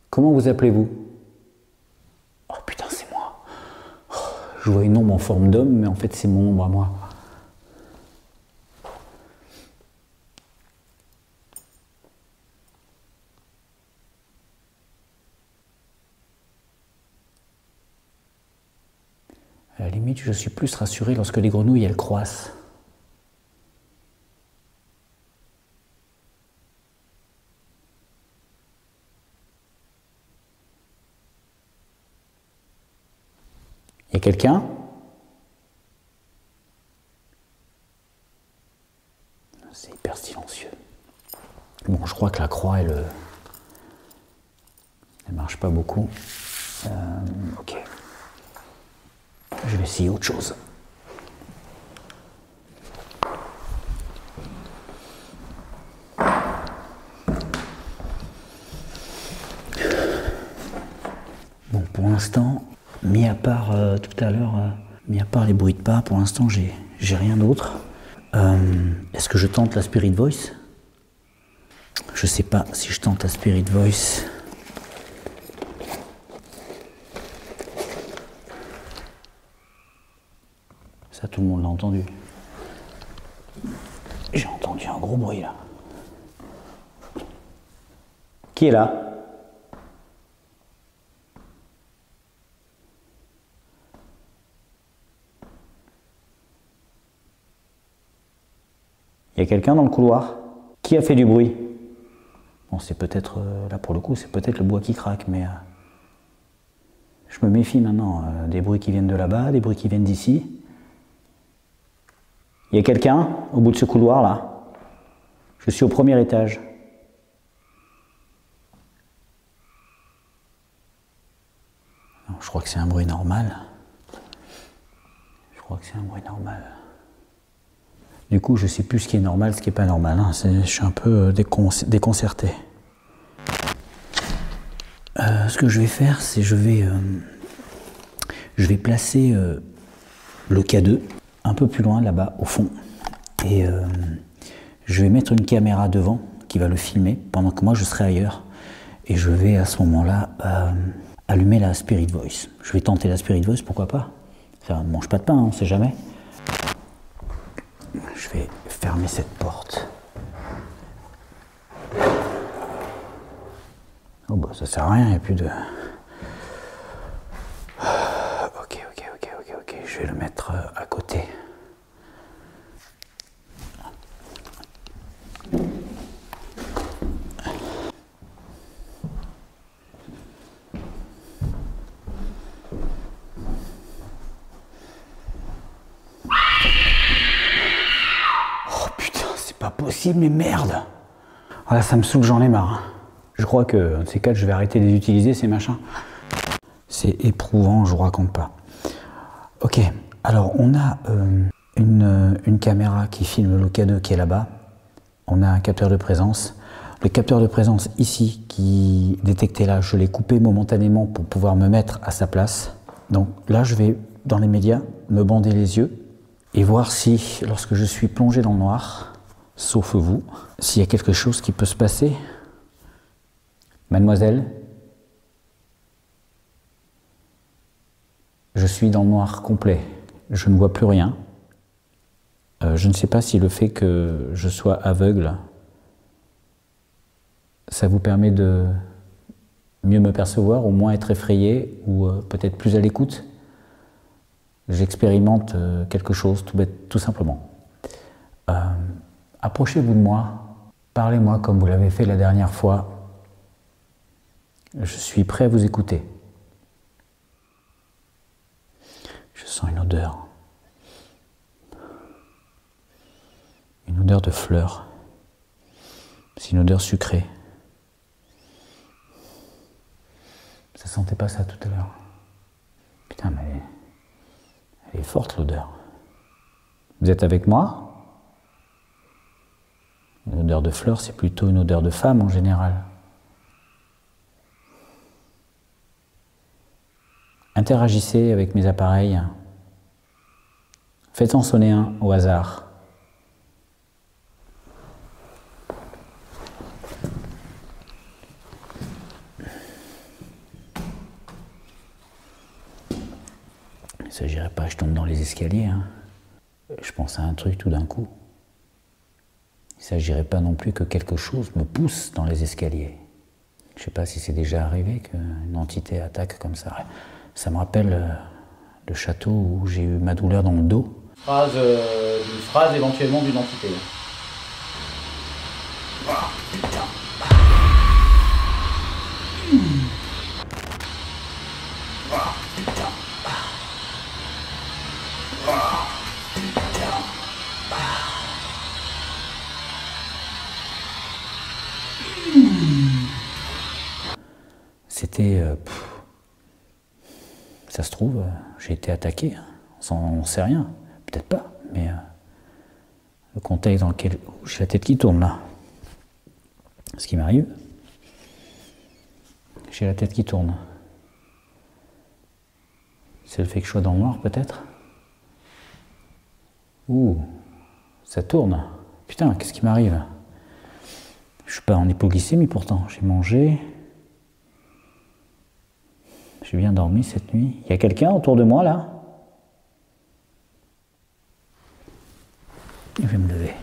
Comment vous appelez-vous? Oh putain, c'est moi. Oh, je vois une ombre en forme d'homme, mais en fait c'est mon ombre à moi. À la limite, je suis plus rassuré lorsque les grenouilles, elles croissent. Il y a quelqu'un? C'est hyper silencieux. Bon, je crois que la croix, elle marche pas beaucoup. Ok. Je vais essayer autre chose. Bon, pour l'instant, mis à part tout à l'heure, mis à part les bruits de pas, pour l'instant, j'ai rien d'autre. Est-ce que je tente la Spirit Voice? Je sais pas si je tente la Spirit Voice. Ça, tout le monde l'a entendu. J'ai entendu un gros bruit là. Qui est là? Il y a quelqu'un dans le couloir? Qui a fait du bruit? Bon, c'est peut-être, là pour le coup, c'est peut-être le bois qui craque, mais je me méfie maintenant des bruits qui viennent de là-bas, des bruits qui viennent d'ici. Il y a quelqu'un au bout de ce couloir là? Je suis au premier étage. Non, je crois que c'est un bruit normal. Je crois que c'est un bruit normal. Du coup, je sais plus ce qui est normal, ce qui est pas normal. Hein. Je suis un peu déconcerté. Ce que je vais faire, c'est je vais placer le K2 un peu plus loin là-bas au fond. Et je vais mettre une caméra devant qui va le filmer pendant que moi je serai ailleurs. Et je vais à ce moment-là allumer la Spirit Voice. Je vais tenter la Spirit Voice, pourquoi pas. Ça ne mange pas de pain, on ne sait jamais. Je vais fermer cette porte. Oh bah ça sert à rien, il n'y a plus de... Ok, je vais le mettre à côté. Pas possible, mais merde! Voilà, ça me saoule, j'en ai marre. Hein. Je crois que ces quatre, je vais arrêter de les utiliser, ces machins. C'est éprouvant, je vous raconte pas. Ok, alors on a une caméra qui filme le K2 qui est là-bas. On a un capteur de présence. Le capteur de présence ici, qui détectait là, je l'ai coupé momentanément pour pouvoir me mettre à sa place. Donc là, je vais, dans les médias, me bander les yeux et voir si, lorsque je suis plongé dans le noir, sauf vous, s'il y a quelque chose qui peut se passer. Mademoiselle, je suis dans le noir complet, je ne vois plus rien. Je ne sais pas si le fait que je sois aveugle, ça vous permet de mieux me percevoir, au moins être effrayé, ou peut-être plus à l'écoute. J'expérimente quelque chose, tout simplement. Approchez-vous de moi, parlez-moi comme vous l'avez fait la dernière fois. Je suis prêt à vous écouter. Je sens une odeur. Une odeur de fleurs. C'est une odeur sucrée. Ça sentait pas ça tout à l'heure. Putain, mais elle est forte l'odeur. Vous êtes avec moi ? Une odeur de fleurs, c'est plutôt une odeur de femme en général. Interagissez avec mes appareils. Faites-en sonner un au hasard. Il ne s'agirait pas que je tombe dans les escaliers. Hein. Je pense à un truc tout d'un coup. Il ne s'agirait pas non plus que quelque chose me pousse dans les escaliers. Je ne sais pas si c'est déjà arrivé qu'une entité attaque comme ça. Ça me rappelle le château où j'ai eu ma douleur dans le dos. Une phrase éventuellement d'une entité. Oh, putain. Oh, putain. Oh, putain. C'était... ça se trouve, j'ai été attaqué. On ne sait rien. Peut-être pas, mais le contexte dans lequel j'ai la tête qui tourne là. Ce qui m'arrive, j'ai la tête qui tourne. C'est le fait que je sois dans le noir peut-être. Ouh, ça tourne. Putain, qu'est-ce qui m'arrive? Je suis pas en hypoglycémie pourtant, j'ai mangé. J'ai bien dormi cette nuit. Il y a quelqu'un autour de moi là? Je vais me lever.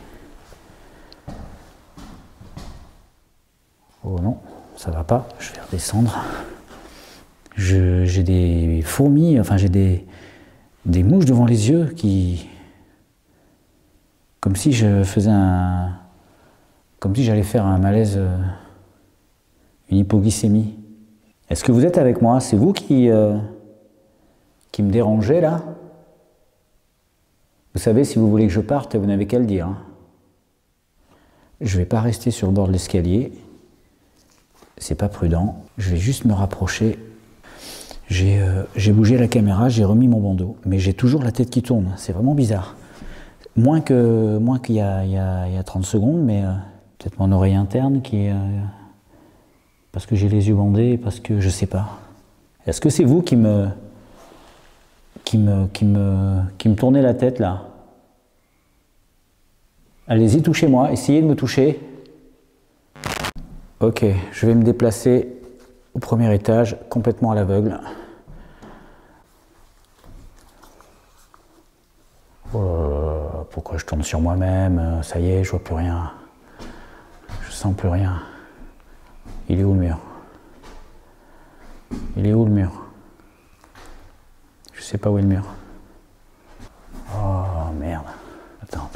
Oh non, ça va pas, je vais redescendre. J'ai des fourmis, enfin j'ai des mouches devant les yeux qui... Comme si je faisais un... Comme si j'allais faire un malaise, une hypoglycémie. Est-ce que vous êtes avec moi? C'est vous qui me dérangez là? Vous savez, si vous voulez que je parte, vous n'avez qu'à le dire. Hein. Je ne vais pas rester sur le bord de l'escalier. C'est pas prudent. Je vais juste me rapprocher. J'ai bougé la caméra, j'ai remis mon bandeau. Mais j'ai toujours la tête qui tourne. C'est vraiment bizarre. Moins qu'il y a 30 secondes, mais peut-être mon oreille interne qui est... parce que j'ai les yeux bandés, parce que je sais pas. Est-ce que c'est vous qui me tournez la tête là? Allez-y, touchez-moi, essayez de me toucher. Ok, je vais me déplacer au premier étage, complètement à l'aveugle. Oh, pourquoi je tourne sur moi-même? Ça y est, je vois plus rien. Je sens plus rien. Il est où le mur? Il est où le mur? Je sais pas où est le mur. Oh merde. Attends.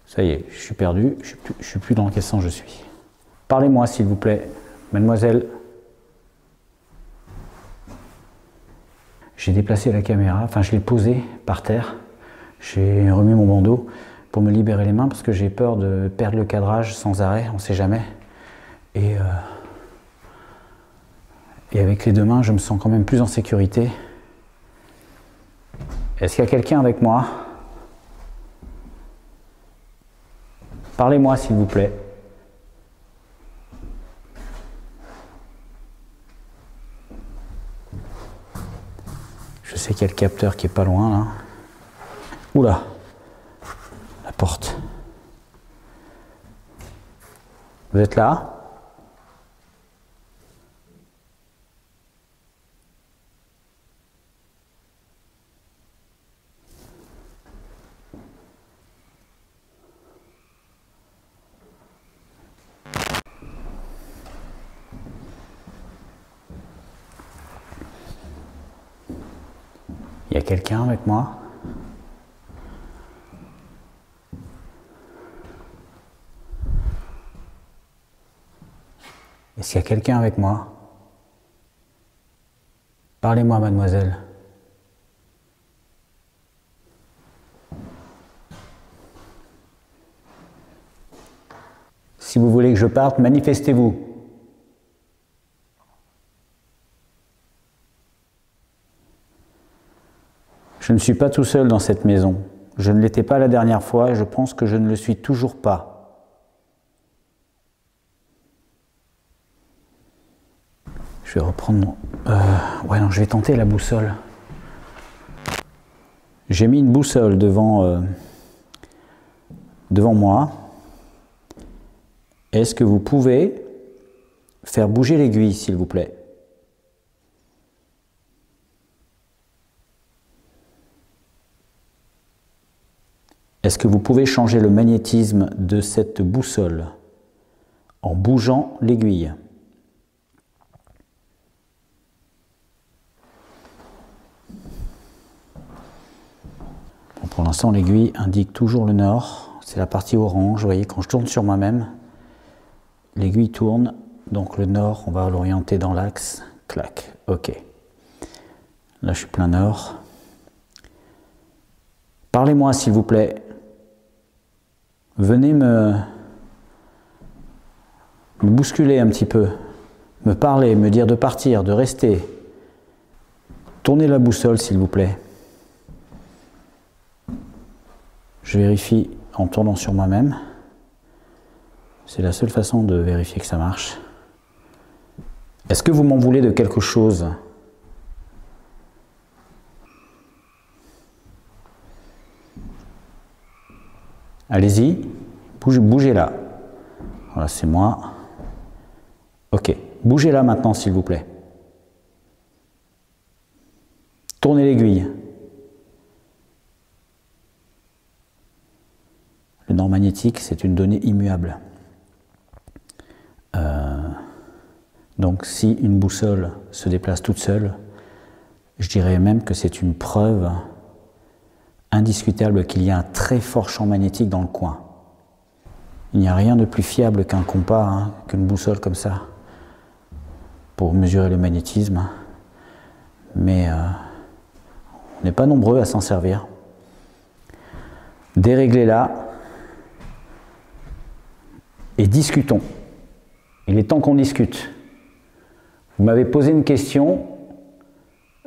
Ça y est, je suis perdu, je suis plus dans quel sens je suis. Parlez-moi s'il vous plaît, mademoiselle. J'ai déplacé la caméra, enfin je l'ai posée par terre. J'ai remis mon bandeau pour me libérer les mains parce que j'ai peur de perdre le cadrage sans arrêt, on ne sait jamais. Et avec les deux mains, je me sens quand même plus en sécurité. Est-ce qu'il y a quelqu'un avec moi? Parlez-moi s'il vous plaît. Je sais qu'il y a le capteur qui est pas loin là. Oula, la porte. Vous êtes là? Il y a quelqu'un avec moi? Est-ce qu'il y a quelqu'un avec moi? Parlez-moi, mademoiselle. Si vous voulez que je parte, manifestez-vous. Je ne suis pas tout seul dans cette maison. Je ne l'étais pas la dernière fois et je pense que je ne le suis toujours pas. Je vais reprendre... ouais, non, je vais tenter la boussole. J'ai mis une boussole devant moi. Est-ce que vous pouvez faire bouger l'aiguille, s'il vous plaît? Est-ce que vous pouvez changer le magnétisme de cette boussole en bougeant l'aiguille? Bon, pour l'instant, l'aiguille indique toujours le nord. C'est la partie orange. Vous voyez, quand je tourne sur moi-même, l'aiguille tourne. Donc le nord, on va l'orienter dans l'axe. Clac. OK. Là, je suis plein nord. Parlez-moi, s'il vous plaît. Venez me bousculer un petit peu, me parler, me dire de partir, de rester. Tournez la boussole, s'il vous plaît. Je vérifie en tournant sur moi-même. C'est la seule façon de vérifier que ça marche. Est-ce que vous m'en voulez de quelque chose? Allez-y, bougez là. Voilà, c'est moi. Ok, bougez là maintenant s'il vous plaît. Tournez l'aiguille. Le nord magnétique, c'est une donnée immuable. Donc si une boussole se déplace toute seule, je dirais même que c'est une preuve indiscutable qu'il y a un très fort champ magnétique dans le coin. Il n'y a rien de plus fiable qu'un compas, hein, qu'une boussole comme ça, pour mesurer le magnétisme. Mais on n'est pas nombreux à s'en servir. Déréglez-la et discutons. Il est temps qu'on discute. Vous m'avez posé une question,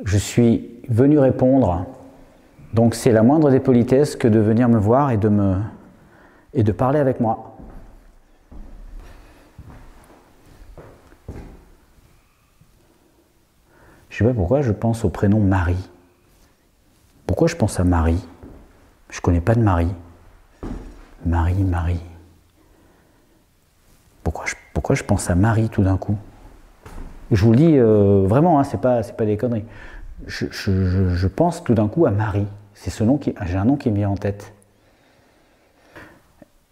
je suis venu répondre, donc c'est la moindre des politesses que de venir me voir et de parler avec moi. Je ne sais pas pourquoi je pense au prénom Marie. Pourquoi je pense à Marie? Je ne connais pas de Marie. Marie. Pourquoi je pense à Marie tout d'un coup? Je vous le dis vraiment, hein, c'est pas des conneries. Je pense tout d'un coup à Marie. C'est ce nom j'ai un nom qui me vient en tête.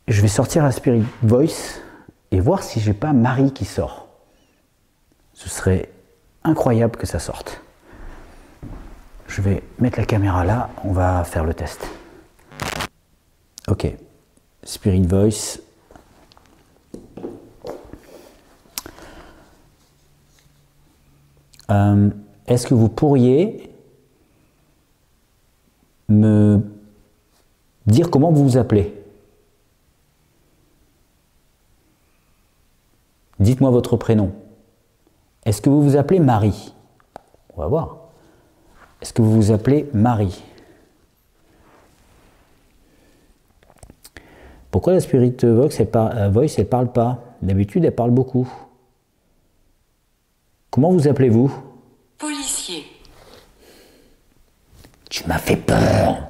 Je vais sortir la Spirit Voice et voir si j'ai pas Marie qui sort. Ce serait incroyable que ça sorte. Je vais mettre la caméra là, on va faire le test. Ok, Spirit Voice. Est-ce que vous pourriez me dire comment vous vous appelez? Dites-moi votre prénom. Est-ce que vous vous appelez Marie? On va voir. Est-ce que vous vous appelez Marie? Pourquoi la Spirit Voice, elle parle pas? D'habitude, elle parle beaucoup. Comment vous appelez-vous? Policier. Tu m'as fait peur.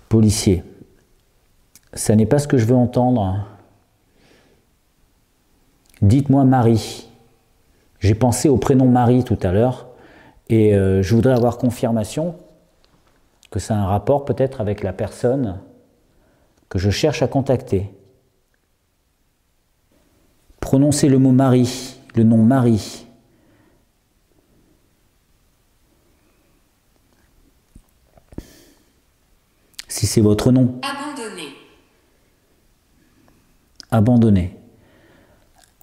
Policier. Ça n'est pas ce que je veux entendre. Dites-moi Marie. J'ai pensé au prénom Marie tout à l'heure et je voudrais avoir confirmation que ça a un rapport peut-être avec la personne que je cherche à contacter. Prononcez le mot Marie, le nom Marie. Si c'est votre nom. Abandonné. Abandonné.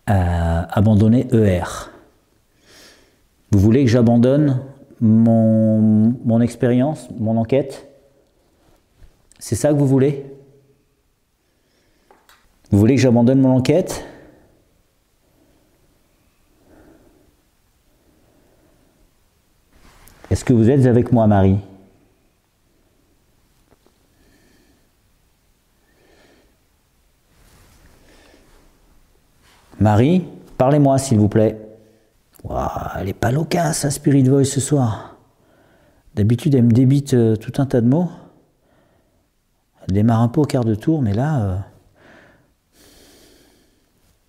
Abandonné ER. Vous voulez que j'abandonne mon expérience, mon enquête? C'est ça que vous voulez? Vous voulez que j'abandonne mon enquête? Est-ce que vous êtes avec moi, Marie? Marie, parlez-moi s'il vous plaît. Wow, elle est pas loquace, sa Spirit Voice ce soir. D'habitude, elle me débite tout un tas de mots. Elle démarre un peu au quart de tour, mais là...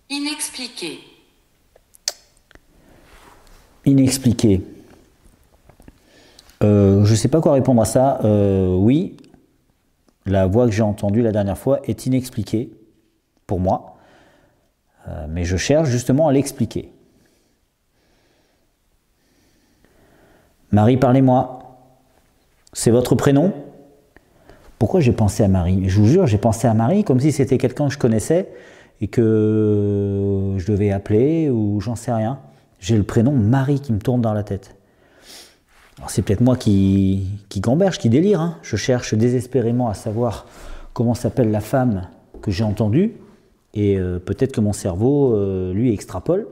Inexpliqué. Inexpliqué. Je ne sais pas quoi répondre à ça. Oui, la voix que j'ai entendue la dernière fois est inexpliquée pour moi. Mais je cherche justement à l'expliquer. Marie, parlez-moi. C'est votre prénom? Pourquoi j'ai pensé à Marie? Je vous jure, j'ai pensé à Marie comme si c'était quelqu'un que je connaissais et que je devais appeler ou j'en sais rien. J'ai le prénom Marie qui me tourne dans la tête. Alors c'est peut-être moi qui gamberge, qui délire. Hein. Je cherche désespérément à savoir comment s'appelle la femme que j'ai entendue. Et peut-être que mon cerveau, lui, extrapole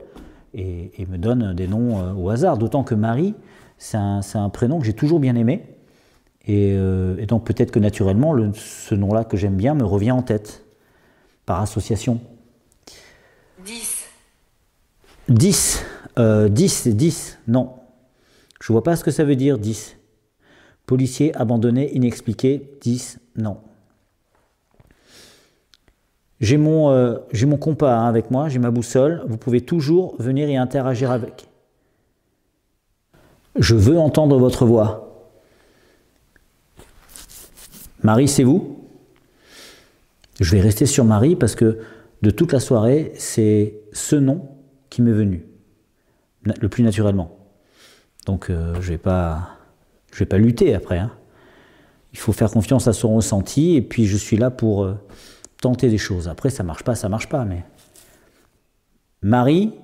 et me donne des noms au hasard. D'autant que Marie, c'est un prénom que j'ai toujours bien aimé. Et donc peut-être que naturellement, ce nom-là que j'aime bien me revient en tête, par association. 10. 10. 10, non. Je ne vois pas ce que ça veut dire, 10. Policier, abandonné, inexpliqué, 10, non. J'ai mon compas hein, avec moi, j'ai ma boussole. Vous pouvez toujours venir y interagir avec. Je veux entendre votre voix. Marie, c'est vous? Je vais rester sur Marie parce que de toute la soirée, c'est ce nom qui m'est venu, le plus naturellement. Donc je vais pas lutter après. Hein. Il faut faire confiance à son ressenti et puis je suis là pour tenter des choses. Après, ça marche pas, mais... Marie,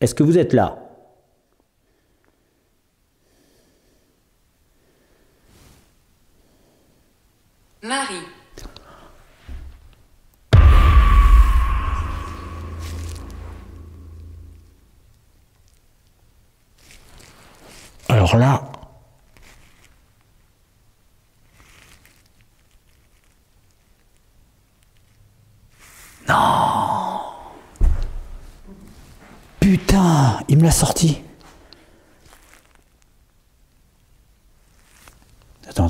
est-ce que vous êtes là? Marie. Alors là... Non! Putain, il me l'a sorti. Attends.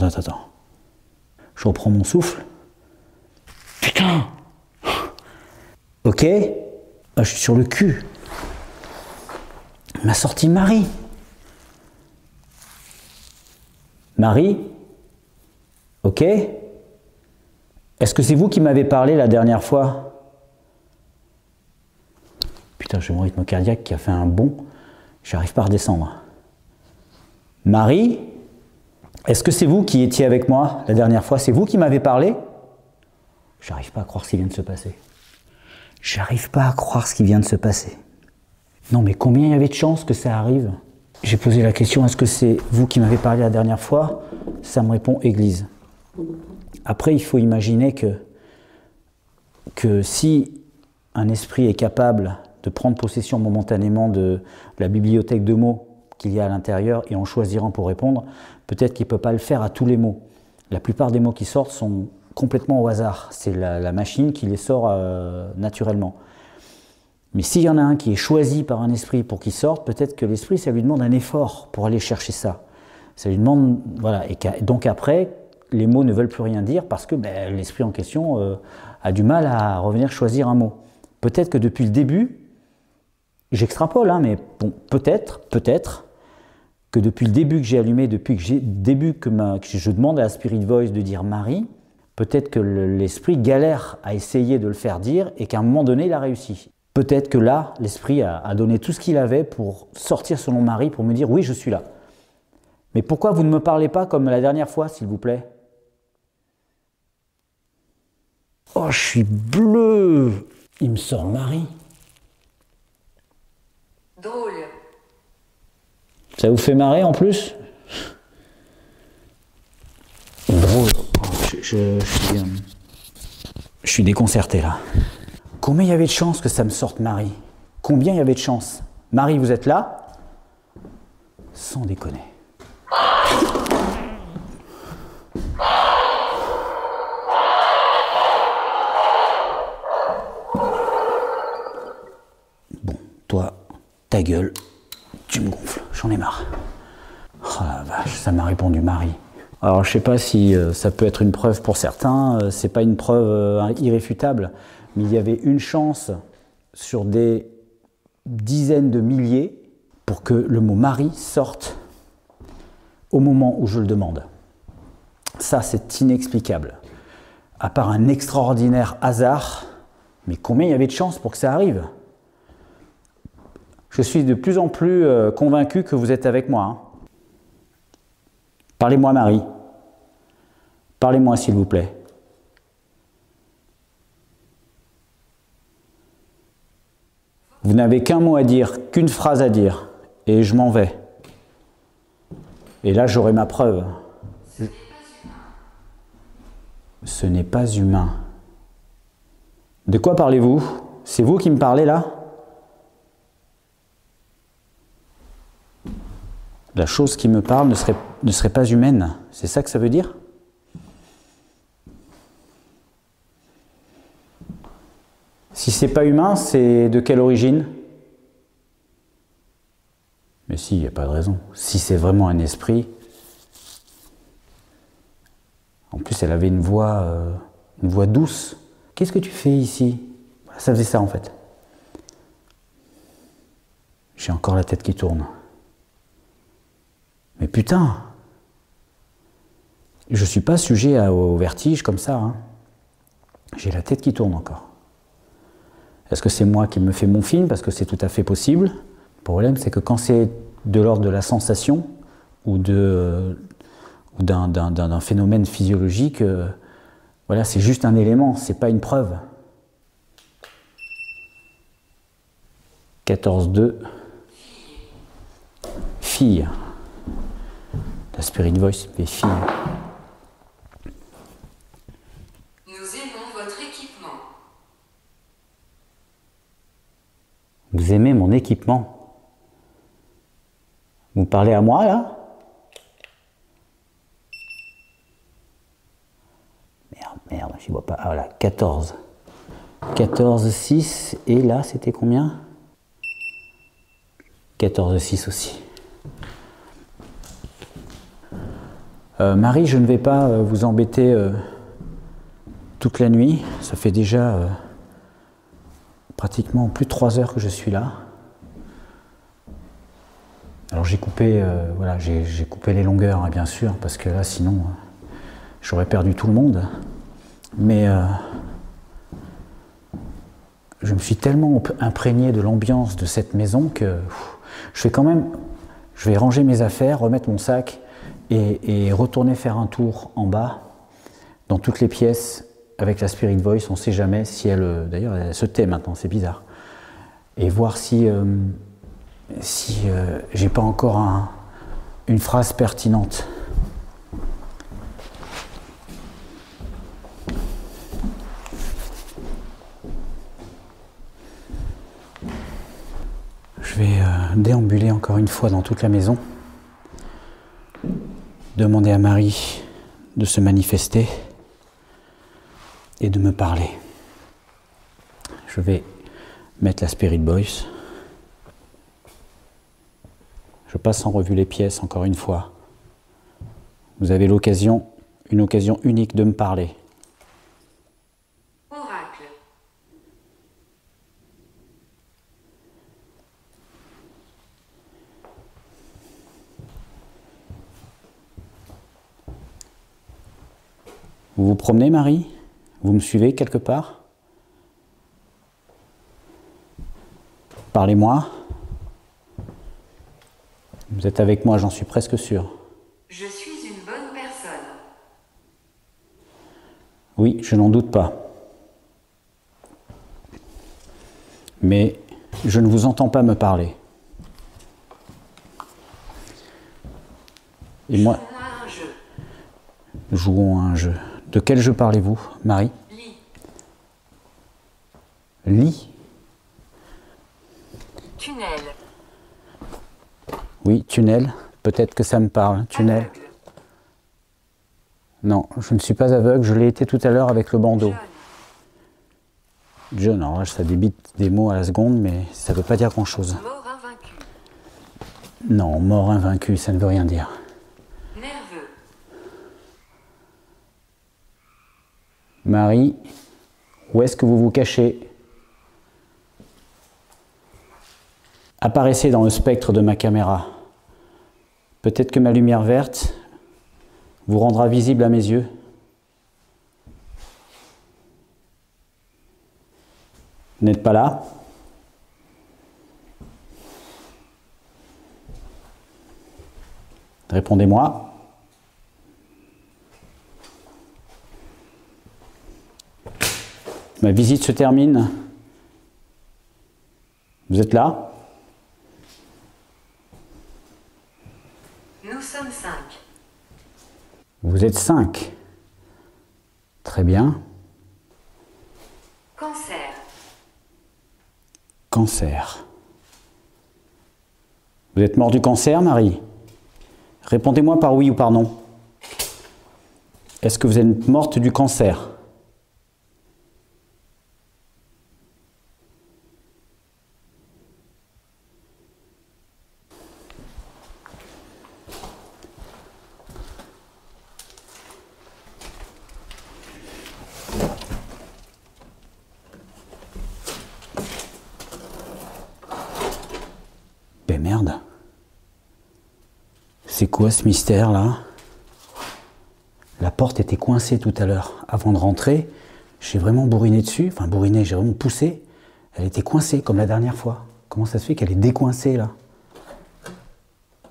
Je reprends mon souffle. Putain! Ok? Ah, je suis sur le cul. Il m'a sorti Marie. Marie? Ok? Est-ce que c'est vous qui m'avez parlé la dernière fois? Putain, j'ai mon rythme cardiaque qui a fait un bond. J'arrive pas à redescendre. Marie? Est-ce que c'est vous qui étiez avec moi la dernière fois? C'est vous qui m'avez parlé? J'arrive pas à croire ce qui vient de se passer. J'arrive pas à croire ce qui vient de se passer. Non, mais combien il y avait de chances que ça arrive? J'ai posé la question, est-ce que c'est vous qui m'avez parlé la dernière fois? Ça me répond Église. Après, il faut imaginer que si un esprit est capable de prendre possession momentanément de la bibliothèque de mots qu'il y a à l'intérieur et en choisir un pour répondre, peut-être qu'il ne peut pas le faire à tous les mots. La plupart des mots qui sortent sont complètement au hasard. C'est la machine qui les sort naturellement. Mais s'il y en a un qui est choisi par un esprit pour qu'il sorte, peut-être que l'esprit, ça lui demande un effort pour aller chercher ça. Ça lui demande, voilà, et donc après, les mots ne veulent plus rien dire parce que l'esprit en question a du mal à revenir choisir un mot. Peut-être que depuis le début, j'extrapole, hein, mais bon, peut-être que depuis le début que j'ai allumé, depuis que je demande à la Spirit Voice de dire Marie, peut-être que l'esprit galère à essayer de le faire dire et qu'à un moment donné, il a réussi. Peut-être que là, l'esprit a donné tout ce qu'il avait pour sortir son nom Marie, pour me dire oui, je suis là. Mais pourquoi vous ne me parlez pas comme la dernière fois, s'il vous plaît? Oh, je suis bleu! Il me sort Marie. Drôle. Ça vous fait marrer en plus? Drôle. Je suis déconcerté là. Combien il y avait de chances que ça me sorte Marie? Combien il y avait de chances? Marie, vous êtes là? Sans déconner. Bon, toi, ta gueule, tu me gonfles, j'en ai marre. Oh la vache, ça m'a répondu Marie. Alors je sais pas si ça peut être une preuve pour certains, c'est pas une preuve irréfutable, mais il y avait une chance sur des dizaines de milliers pour que le mot Marie sorte au moment où je le demande. Ça, c'est inexplicable. À part un extraordinaire hasard, mais combien il y avait de chances pour que ça arrive? Je suis de plus en plus convaincu que vous êtes avec moi. Hein. Parlez-moi, Marie. Parlez-moi, s'il vous plaît. Vous n'avez qu'un mot à dire, qu'une phrase à dire, et je m'en vais. Et là, j'aurai ma preuve. Ce n'est pas humain. De quoi parlez-vous? C'est vous qui me parlez là? La chose qui me parle ne serait pas humaine. C'est ça que ça veut dire? Si c'est pas humain, c'est de quelle origine? Mais si, il n'y a pas de raison. Si c'est vraiment un esprit... En plus, elle avait une voix Une voix douce. Qu'est-ce que tu fais ici? Ça faisait ça en fait. J'ai encore la tête qui tourne. Mais putain! Je ne suis pas sujet au vertige comme ça. Hein. J'ai la tête qui tourne encore. Est-ce que c'est moi qui me fais mon film? Parce que c'est tout à fait possible. Le problème, c'est que quand c'est de l'ordre de la sensation ou d'un phénomène physiologique, voilà, c'est juste un élément, c'est pas une preuve. 14.2. Fille. La Spirit Voice, mais fille. Nous aimons votre équipement. Vous aimez mon équipement? Vous parlez à moi, là? Merde, je vois pas. Ah voilà, 14. 14,6. Et là, c'était combien? 14,6 aussi. Marie, je ne vais pas vous embêter toute la nuit. Ça fait déjà pratiquement plus de 3 heures que je suis là. Alors j'ai coupé, voilà, j'ai coupé les longueurs, hein, bien sûr, parce que là, sinon, j'aurais perdu tout le monde. Mais je me suis tellement imprégné de l'ambiance de cette maison que je vais ranger mes affaires, remettre mon sac et retourner faire un tour en bas, dans toutes les pièces, avec la Spirit Voice. On ne sait jamais si elle... D'ailleurs, elle se tait maintenant, c'est bizarre. Et voir si j'ai pas encore une phrase pertinente. Je vais déambuler encore une fois dans toute la maison, demander à Marie de se manifester et de me parler. Je vais mettre la Spirit Voice. Je passe en revue les pièces encore une fois. Vous avez une occasion unique de me parler. Oracle. Vous vous promenez, Marie? Vous me suivez quelque part? Parlez-moi. Vous êtes avec moi, j'en suis presque sûr. Je suis une bonne personne. Oui, je n'en doute pas. Mais je ne vous entends pas me parler. Et moi, Jouons à un jeu. jouons à un jeu. De quel jeu parlez-vous, Marie? Lit. Lit? Tunnel. Oui, tunnel. Peut-être que ça me parle. Tunnel. Aveugle. Non, je ne suis pas aveugle. Je l'ai été tout à l'heure avec le bandeau. John. John, alors là, ça débite des mots à la seconde, mais ça ne veut pas dire grand-chose. Mort invaincu. Non, mort invaincu, ça ne veut rien dire. Nerveux. Marie, où est-ce que vous vous cachez? Apparaissez dans le spectre de ma caméra. Peut-être que ma lumière verte vous rendra visible à mes yeux. Vous n'êtes pas là? Répondez-moi. Ma visite se termine. Vous êtes là? Nous sommes 5. Vous êtes 5. Très bien. Cancer. Cancer. Vous êtes mort du cancer, Marie? Répondez-moi par oui ou par non. Est-ce que vous êtes morte du cancer? mais merde. C'est quoi ce mystère là? La porte était coincée tout à l'heure. Avant de rentrer, j'ai vraiment bourriné dessus. Enfin bourriné, j'ai vraiment poussé. Elle était coincée comme la dernière fois. Comment ça se fait qu'elle est décoincée là?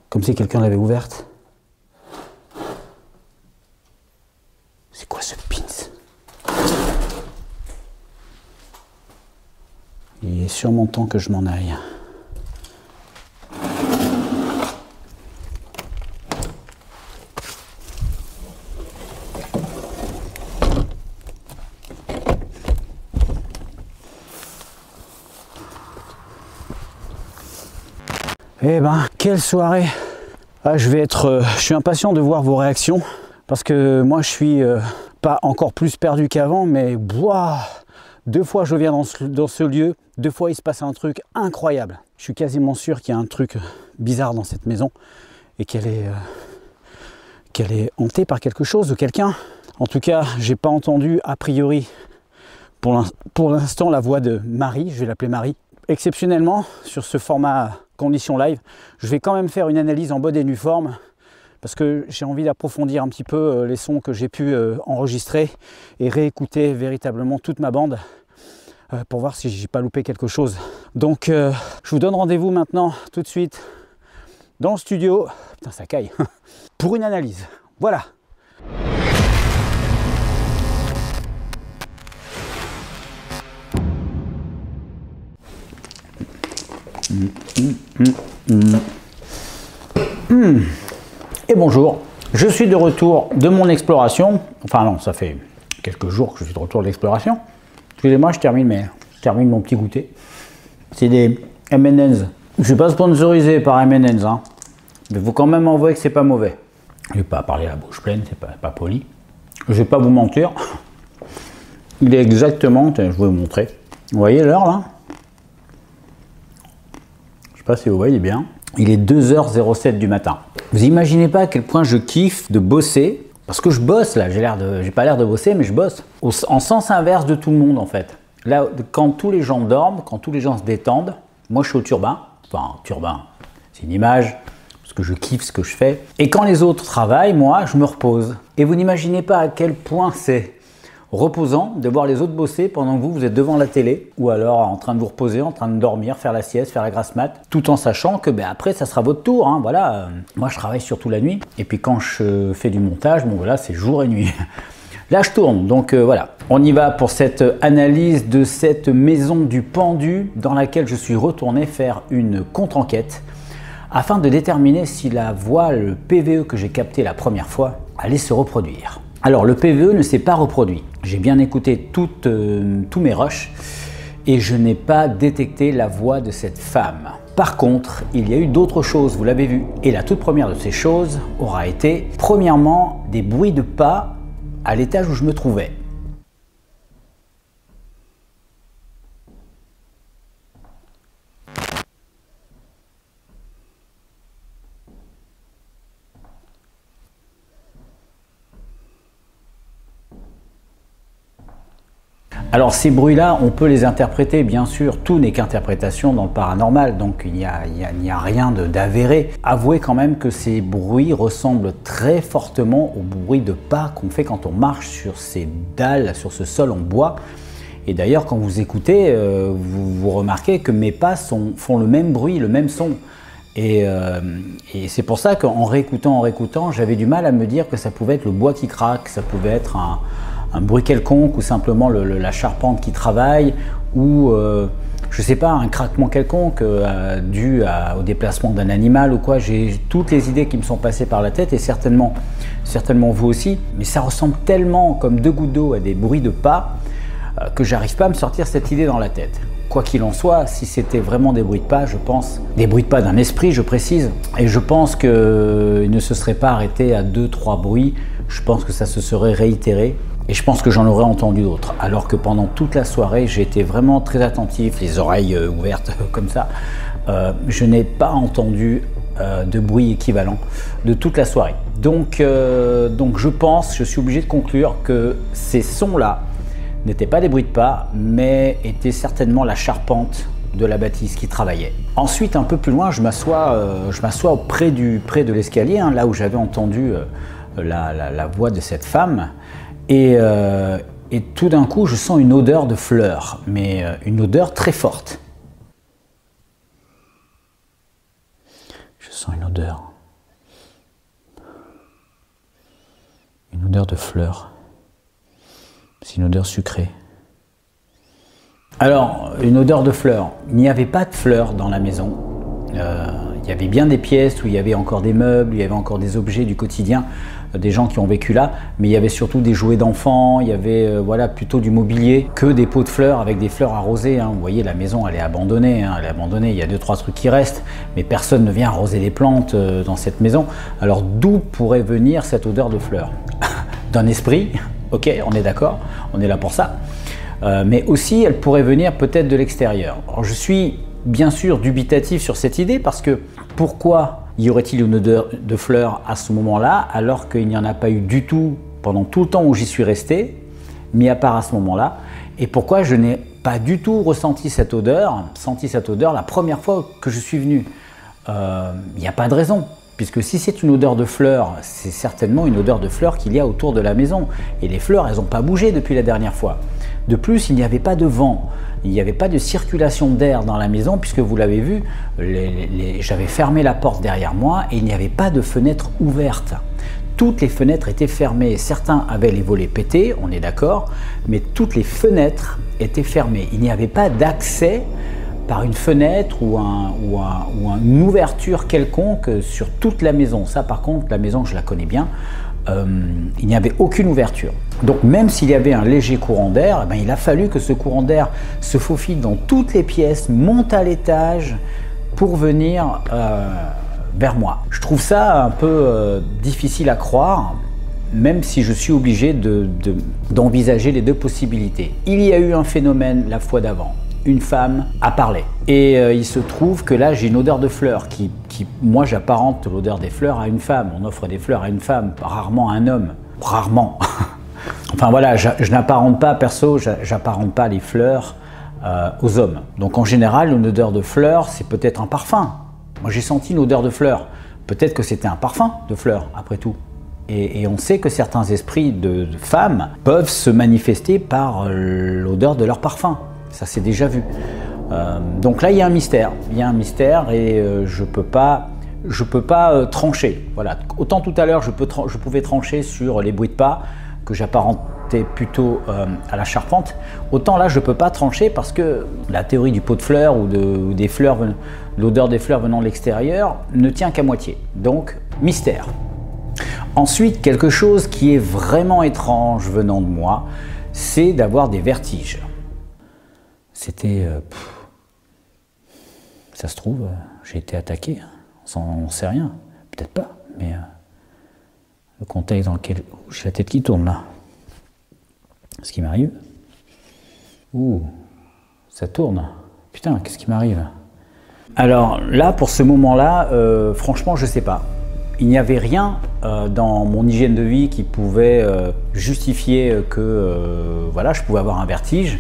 Comme si quelqu'un l'avait ouverte. C'est quoi ce pins? Il est sûrement temps que je m'en aille. Eh ben, quelle soirée! Ah, je suis impatient de voir vos réactions parce que moi je suis pas encore plus perdu qu'avant, mais wow, 2 fois je viens dans ce lieu, 2 fois il se passe un truc incroyable. Je suis quasiment sûr qu'il y a un truc bizarre dans cette maison et qu'elle est hantée par quelque chose ou quelqu'un. En tout cas, j'ai pas entendu a priori pour l'instant la voix de Marie, je vais l'appeler Marie. Exceptionnellement, sur ce format condition live, je vais quand même faire une analyse en bonne et due forme parce que j'ai envie d'approfondir un petit peu les sons que j'ai pu enregistrer et réécouter véritablement toute ma bande pour voir si j'ai pas loupé quelque chose. Donc je vous donne rendez-vous maintenant tout de suite dans le studio, putain ça caille, pour une analyse. Voilà. Et bonjour, je suis de retour de mon exploration. Enfin non, ça fait quelques jours que je suis de retour de l'exploration. Excusez-moi, je termine mon petit goûter. C'est des M&M's. Je ne suis pas sponsorisé par M&M's, hein. Mais il faut quand même avouer que c'est pas mauvais. Je ne vais pas parler à la bouche pleine, c'est pas poli. Je ne vais pas vous mentir. Il est exactement, je vais vous montrer. Vous voyez l'heure là? Je ne sais pas si vous voyez bien. Il est 2h07 du matin. Vous imaginez pas à quel point je kiffe de bosser. Parce que je bosse là, j'ai pas l'air de bosser, mais je bosse. En sens inverse de tout le monde en fait. Là, quand tous les gens dorment, quand tous les gens se détendent, moi je suis au turbin. Enfin, turbin, c'est une image, parce que je kiffe ce que je fais. Et quand les autres travaillent, moi je me repose. Et vous n'imaginez pas à quel point c'est reposant de voir les autres bosser pendant que vous êtes devant la télé ou alors en train de vous reposer, en train de dormir, faire la sieste, faire la grasse mat, tout en sachant que après ça sera votre tour, hein, voilà. Moi je travaille surtout la nuit et puis quand je fais du montage, bon voilà, c'est jour et nuit. Là je tourne, donc voilà. On y va pour cette analyse de cette maison du pendu dans laquelle je suis retourné faire une contre-enquête afin de déterminer si la voix, le PVE que j'ai capté la première fois allait se reproduire. Alors le PVE ne s'est pas reproduit. J'ai bien écouté tous mes rushs et je n'ai pas détecté la voix de cette femme. Par contre, il y a eu d'autres choses, vous l'avez vu. Et la toute première de ces choses aura été, premièrement, des bruits de pas à l'étage où je me trouvais. Alors ces bruits-là, on peut les interpréter, bien sûr, tout n'est qu'interprétation dans le paranormal, donc il n'y a rien d'avéré. Avouez quand même que ces bruits ressemblent très fortement aux bruits de pas qu'on fait quand on marche sur ces dalles, sur ce sol en bois. Et d'ailleurs, quand vous écoutez, vous remarquez que mes pas font le même bruit, le même son. Et c'est pour ça qu'en réécoutant, j'avais du mal à me dire que ça pouvait être le bois qui craque, ça pouvait être un bruit quelconque ou simplement la charpente qui travaille ou je sais pas, un craquement quelconque dû au déplacement d'un animal ou quoi. J'ai toutes les idées qui me sont passées par la tête et certainement vous aussi, mais ça ressemble tellement comme 2 gouttes d'eau à des bruits de pas que j'arrive pas à me sortir cette idée dans la tête. Quoi qu'il en soit, si c'était vraiment des bruits de pas, je pense, des bruits de pas d'un esprit, je précise, et je pense qu'il ne se serait pas arrêté à 2-3 bruits, je pense que ça se serait réitéré. Et je pense que j'en aurais entendu d'autres, alors que pendant toute la soirée, j'ai été vraiment très attentif, les oreilles ouvertes comme ça. Je n'ai pas entendu de bruit équivalent de toute la soirée. Donc je suis obligé de conclure que ces sons-là n'étaient pas des bruits de pas, mais étaient certainement la charpente de la bâtisse qui travaillait. Ensuite, un peu plus loin, je m'assois près de l'escalier, hein, là où j'avais entendu la voix de cette femme. Et tout d'un coup, je sens une odeur de fleurs, mais une odeur très forte. Je sens une odeur de fleurs. C'est une odeur sucrée. Alors, une odeur de fleurs. Il n'y avait pas de fleurs dans la maison. Il y avait bien des pièces où il y avait encore des meubles, il y avait encore des objets du quotidien, des gens qui ont vécu là, mais il y avait surtout des jouets d'enfants, il y avait voilà, plutôt du mobilier, que des pots de fleurs avec des fleurs arrosées. Hein. Vous voyez, la maison, elle est abandonnée, hein, elle est abandonnée, il y a 2-3 trucs qui restent, mais personne ne vient arroser les plantes dans cette maison. Alors, d'où pourrait venir cette odeur de fleurs? D'un esprit, ok, on est d'accord, on est là pour ça. Mais aussi, elle pourrait venir peut-être de l'extérieur. Alors, je suis bien sûr dubitatif sur cette idée parce que pourquoi y aurait-il une odeur de fleurs à ce moment-là alors qu'il n'y en a pas eu du tout pendant tout le temps où j'y suis resté, mis à part à ce moment-là, et pourquoi je n'ai pas du tout senti cette odeur la première fois que je suis venu. Il n'y a pas de raison. Puisque si c'est une odeur de fleurs, c'est certainement une odeur de fleurs qu'il y a autour de la maison. Et les fleurs, elles n'ont pas bougé depuis la dernière fois. De plus, il n'y avait pas de vent, il n'y avait pas de circulation d'air dans la maison, puisque vous l'avez vu, j'avais fermé la porte derrière moi et il n'y avait pas de fenêtre ouverte. Toutes les fenêtres étaient fermées. Certains avaient les volets pétés, on est d'accord, mais toutes les fenêtres étaient fermées. Il n'y avait pas d'accès par une fenêtre ou une ouverture quelconque sur toute la maison. Ça, par contre, la maison, je la connais bien, il n'y avait aucune ouverture. Donc, même s'il y avait un léger courant d'air, il a fallu que ce courant d'air se faufile dans toutes les pièces, monte à l'étage pour venir vers moi. Je trouve ça un peu difficile à croire, même si je suis obligé d'envisager les deux possibilités. Il y a eu un phénomène la fois d'avant. Une femme a parlé. Et il se trouve que là, j'ai une odeur de fleurs qui moi, j'apparente l'odeur des fleurs à une femme. On offre des fleurs à une femme, rarement à un homme. Rarement. Enfin voilà, je n'apparente pas, perso, j'apparente pas les fleurs aux hommes. Donc en général, une odeur de fleurs, c'est peut-être un parfum. Moi, j'ai senti une odeur de fleurs. Peut-être que c'était un parfum de fleurs, après tout. Et on sait que certains esprits de femmes peuvent se manifester par l'odeur de leur parfum. Ça s'est déjà vu. Donc là, il y a un mystère. Il y a un mystère et je peux pas trancher. Voilà. Autant tout à l'heure, je pouvais trancher sur les bruits de pas que j'apparentais plutôt à la charpente. Autant là, je peux pas trancher parce que la théorie du pot de fleurs ou des fleurs, l'odeur des fleurs venant de l'extérieur ne tient qu'à moitié. Donc, mystère. Ensuite, quelque chose qui est vraiment étrange venant de moi, c'est d'avoir des vertiges. C'était... ça se trouve, j'ai été attaqué, on ne sait rien, peut-être pas, mais le contexte dans lequel j'ai la tête qui tourne là, ce qui m'arrive, ouh, ça tourne, putain, qu'est-ce qui m'arrive? Alors là, pour ce moment-là, franchement, je ne sais pas. Il n'y avait rien dans mon hygiène de vie qui pouvait justifier que voilà, je pouvais avoir un vertige.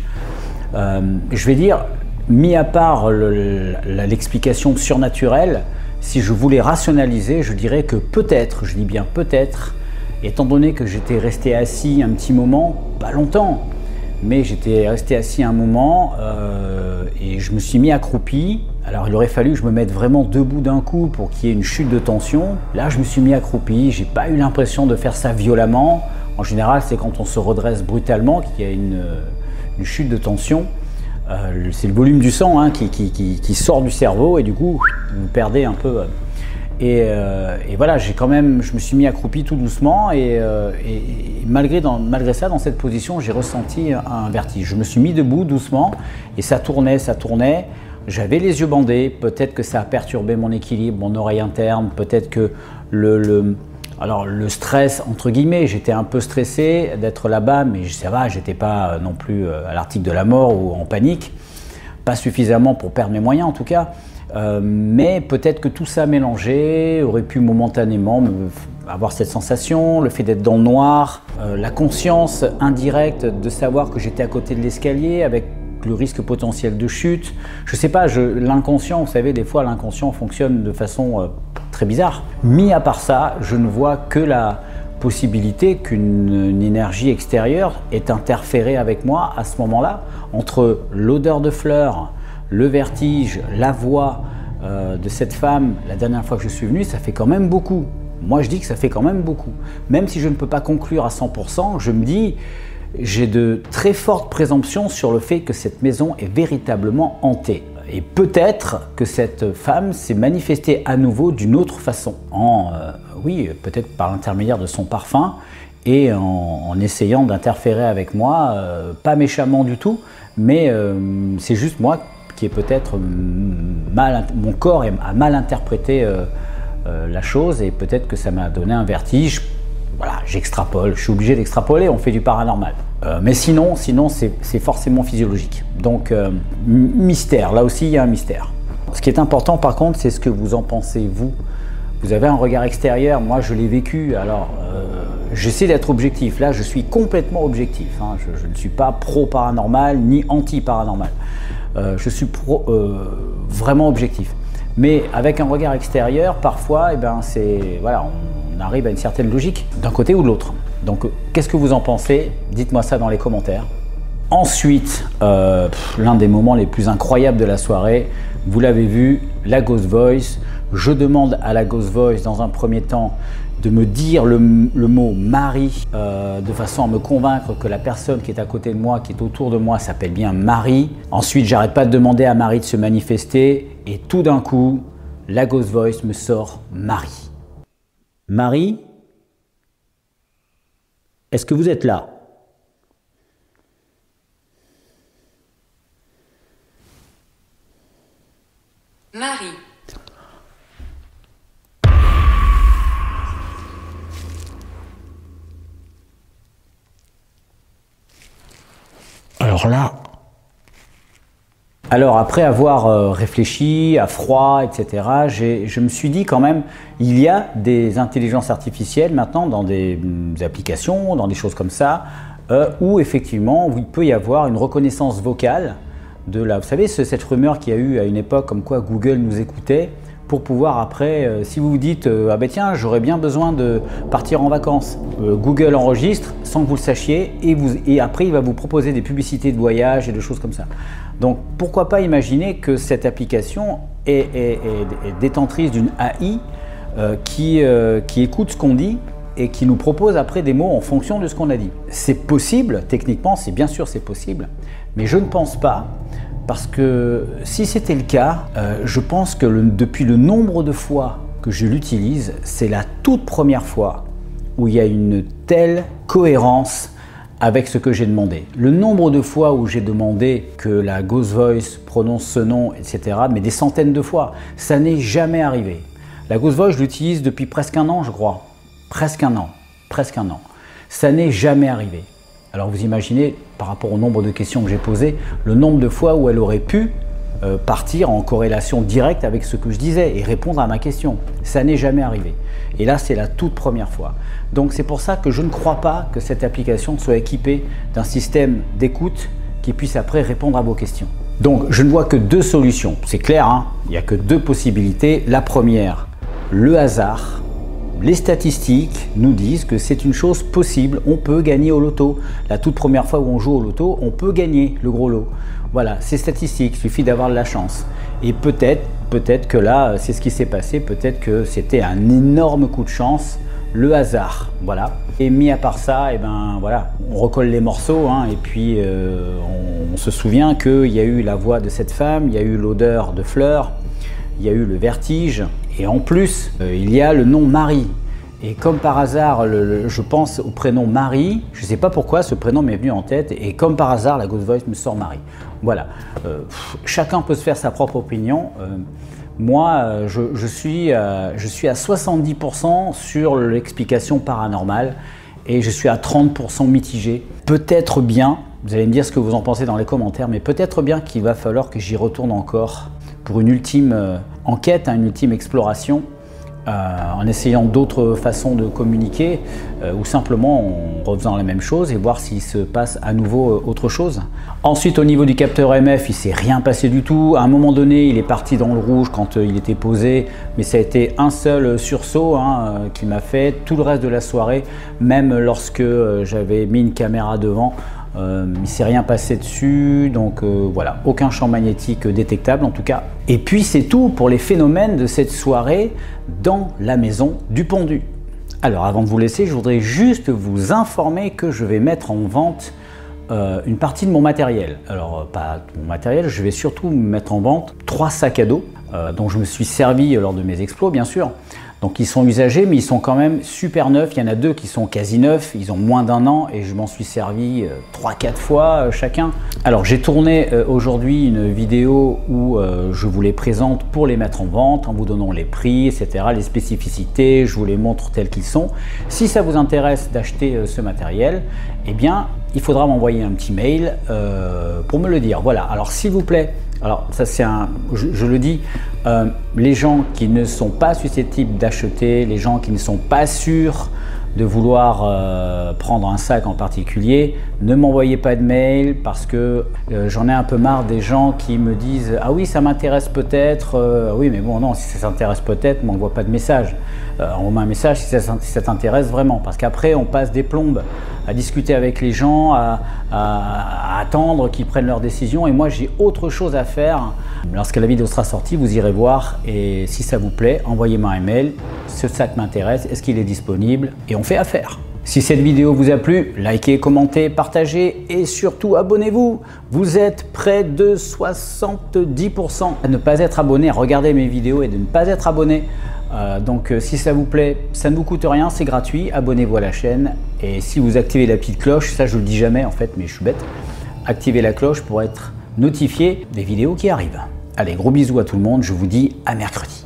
Je vais dire, mis à part l'explication surnaturelle, si je voulais rationaliser, je dirais que peut-être, je dis bien peut-être, étant donné que j'étais resté assis un petit moment, pas longtemps, mais j'étais resté assis un moment et je me suis mis accroupi. Alors il aurait fallu que je me mette vraiment debout d'un coup pour qu'il y ait une chute de tension. Là je me suis mis accroupi, j'ai pas eu l'impression de faire ça violemment. En général c'est quand on se redresse brutalement qu'il y a une chute de tension. C'est le volume du sang hein, qui sort du cerveau et du coup vous perdez un peu. Et voilà, je me suis mis accroupi tout doucement et malgré ça, dans cette position, j'ai ressenti un vertige. Je me suis mis debout doucement et ça tournait. J'avais les yeux bandés, peut-être que ça a perturbé mon équilibre, mon oreille interne, peut-être que le stress, entre guillemets, j'étais un peu stressé d'être là-bas, mais ça va, j'étais pas non plus à l'article de la mort ou en panique, pas suffisamment pour perdre mes moyens en tout cas, mais peut-être que tout ça mélangé aurait pu momentanément avoir cette sensation, le fait d'être dans le noir, la conscience indirecte de savoir que j'étais à côté de l'escalier avec le risque potentiel de chute. Je sais pas, l'inconscient, vous savez, des fois l'inconscient fonctionne de façon très bizarre. Mis à part ça, je ne vois que la possibilité qu'une énergie extérieure ait interféré avec moi à ce moment-là, entre l'odeur de fleurs, le vertige, la voix de cette femme. La dernière fois que je suis venu, ça fait quand même beaucoup. Moi, je dis que ça fait quand même beaucoup. Même si je ne peux pas conclure à 100%, je me dis, j'ai de très fortes présomptions sur le fait que cette maison est véritablement hantée. Et peut-être que cette femme s'est manifestée à nouveau d'une autre façon, oui, peut-être par l'intermédiaire de son parfum et en essayant d'interférer avec moi, pas méchamment du tout, mais c'est juste moi qui ai peut-être mon corps a mal interprété la chose et peut-être que ça m'a donné un vertige. Voilà, j'extrapole, je suis obligé d'extrapoler, on fait du paranormal. Mais sinon c'est forcément physiologique. Donc, mystère, là aussi il y a un mystère. Ce qui est important par contre, c'est ce que vous en pensez vous. Vous avez un regard extérieur, moi je l'ai vécu, alors j'essaie d'être objectif. Là je suis complètement objectif, hein. Je ne suis pas pro-paranormal ni anti-paranormal. Je suis vraiment objectif. Mais avec un regard extérieur, parfois, eh ben, voilà, on arrive à une certaine logique d'un côté ou de l'autre. Donc, qu'est-ce que vous en pensez? Dites-moi ça dans les commentaires. Ensuite, l'un des moments les plus incroyables de la soirée, vous l'avez vu, la Ghost Voice. Je demande à la Ghost Voice, dans un premier temps, de me dire le mot Marie, de façon à me convaincre que la personne qui est à côté de moi, qui est autour de moi, s'appelle bien Marie. Ensuite, j'arrête pas de demander à Marie de se manifester. Et tout d'un coup, la Ghost Voice me sort Marie. Marie, est-ce que vous êtes là? Marie. Alors là... Alors après avoir réfléchi à froid, etc., je me suis dit quand même, il y a des intelligences artificielles maintenant dans des applications, dans des choses comme ça, où effectivement il peut y avoir une reconnaissance vocale de la... Vous savez, cette rumeur qu'il y a eu à une époque comme quoi Google nous écoutait, pour pouvoir après, si vous vous dites ah ben tiens, j'aurais bien besoin de partir en vacances, Google enregistre sans que vous le sachiez et après il va vous proposer des publicités de voyage et de choses comme ça. Donc pourquoi pas imaginer que cette application est détentrice d'une AI qui écoute ce qu'on dit et qui nous propose après des mots en fonction de ce qu'on a dit. C'est possible, techniquement, bien sûr c'est possible, mais je ne pense pas. Parce que si c'était le cas, je pense que depuis le nombre de fois que je l'utilise, c'est la toute première fois où il y a une telle cohérence avec ce que j'ai demandé. Le nombre de fois où j'ai demandé que la Ghost Voice prononce ce nom, etc., mais des centaines de fois, ça n'est jamais arrivé. La Ghost Voice, je l'utilise depuis presque un an, je crois. Presque un an. Ça n'est jamais arrivé. Alors vous imaginez, par rapport au nombre de questions que j'ai posées, le nombre de fois où elle aurait pu partir en corrélation directe avec ce que je disais et répondre à ma question. Ça n'est jamais arrivé. Et là, c'est la toute première fois. Donc c'est pour ça que je ne crois pas que cette application soit équipée d'un système d'écoute qui puisse après répondre à vos questions. Donc je ne vois que deux solutions. C'est clair, hein, il n'y a que deux possibilités. La première, le hasard. Les statistiques nous disent que c'est une chose possible, on peut gagner au loto. La toute première fois où on joue au loto, on peut gagner le gros lot. Voilà, c'est statistique, il suffit d'avoir de la chance. Et peut-être que là, c'est ce qui s'est passé, peut-être que c'était un énorme coup de chance, le hasard, voilà. Et mis à part ça, et ben voilà, on recolle les morceaux, hein, et puis on se souvient qu'il y a eu la voix de cette femme, il y a eu l'odeur de fleurs, il y a eu le vertige, et en plus, il y a le nom Marie. Et comme par hasard, je pense au prénom Marie, je ne sais pas pourquoi ce prénom m'est venu en tête, et comme par hasard, la Ghost Voice me sort Marie. Voilà, chacun peut se faire sa propre opinion. Moi, je suis à 70% sur l'explication paranormale, et je suis à 30% mitigé. Peut-être bien, vous allez me dire ce que vous en pensez dans les commentaires, mais peut-être bien qu'il va falloir que j'y retourne encore pour une ultime enquête, une ultime exploration, en essayant d'autres façons de communiquer ou simplement en refaisant la même chose et voir s'il se passe à nouveau autre chose. Ensuite, au niveau du capteur MF, il ne s'est rien passé du tout. À un moment donné, il est parti dans le rouge quand il était posé, mais ça a été un seul sursaut qui m'a fait tout le reste de la soirée, même lorsque j'avais mis une caméra devant. Il ne s'est rien passé dessus, donc voilà, aucun champ magnétique détectable en tout cas. Et puis c'est tout pour les phénomènes de cette soirée dans la maison du Pendu. Alors avant de vous laisser, je voudrais juste vous informer que je vais mettre en vente une partie de mon matériel. Alors pas tout mon matériel, je vais surtout mettre en vente 3 sacs à dos dont je me suis servi lors de mes explos bien sûr. Donc ils sont usagés mais ils sont quand même super neufs, il y en a 2 qui sont quasi neufs, ils ont moins d'1 an et je m'en suis servi 3-4 fois chacun. Alors j'ai tourné aujourd'hui une vidéo où je vous les présente pour les mettre en vente en vous donnant les prix, etc., les spécificités, je vous les montre tels qu'ils sont. Si ça vous intéresse d'acheter ce matériel, eh bien il faudra m'envoyer un petit mail pour me le dire. Voilà, alors s'il vous plaît, alors ça c'est je le dis, les gens qui ne sont pas susceptibles d'acheter, les gens qui ne sont pas sûrs de vouloir prendre un sac en particulier, ne m'envoyez pas de mail parce que j'en ai un peu marre des gens qui me disent « Ah oui, ça m'intéresse peut-être, oui mais bon non, si ça s'intéresse peut-être, on m'envoie pas de message. Envoie un message si ça t'intéresse vraiment, parce qu'après on passe des plombes à discuter avec les gens, à attendre qu'ils prennent leur décision et moi j'ai autre chose à faire. Lorsque la vidéo sera sortie, vous irez voir et si ça vous plaît, envoyez-moi un mail, ce sac m'intéresse, est-ce qu'il est disponible et on fait affaire. Si cette vidéo vous a plu, likez, commentez, partagez et surtout abonnez-vous. Vous êtes près de 70% à ne pas être abonné, à regarder mes vidéos et de ne pas être abonné. Donc si ça vous plaît, ça ne vous coûte rien, c'est gratuit, abonnez-vous à la chaîne et si vous activez la petite cloche, ça je le dis jamais en fait mais je suis bête, activez la cloche pour être notifié des vidéos qui arrivent. Allez, gros bisous à tout le monde, je vous dis à mercredi.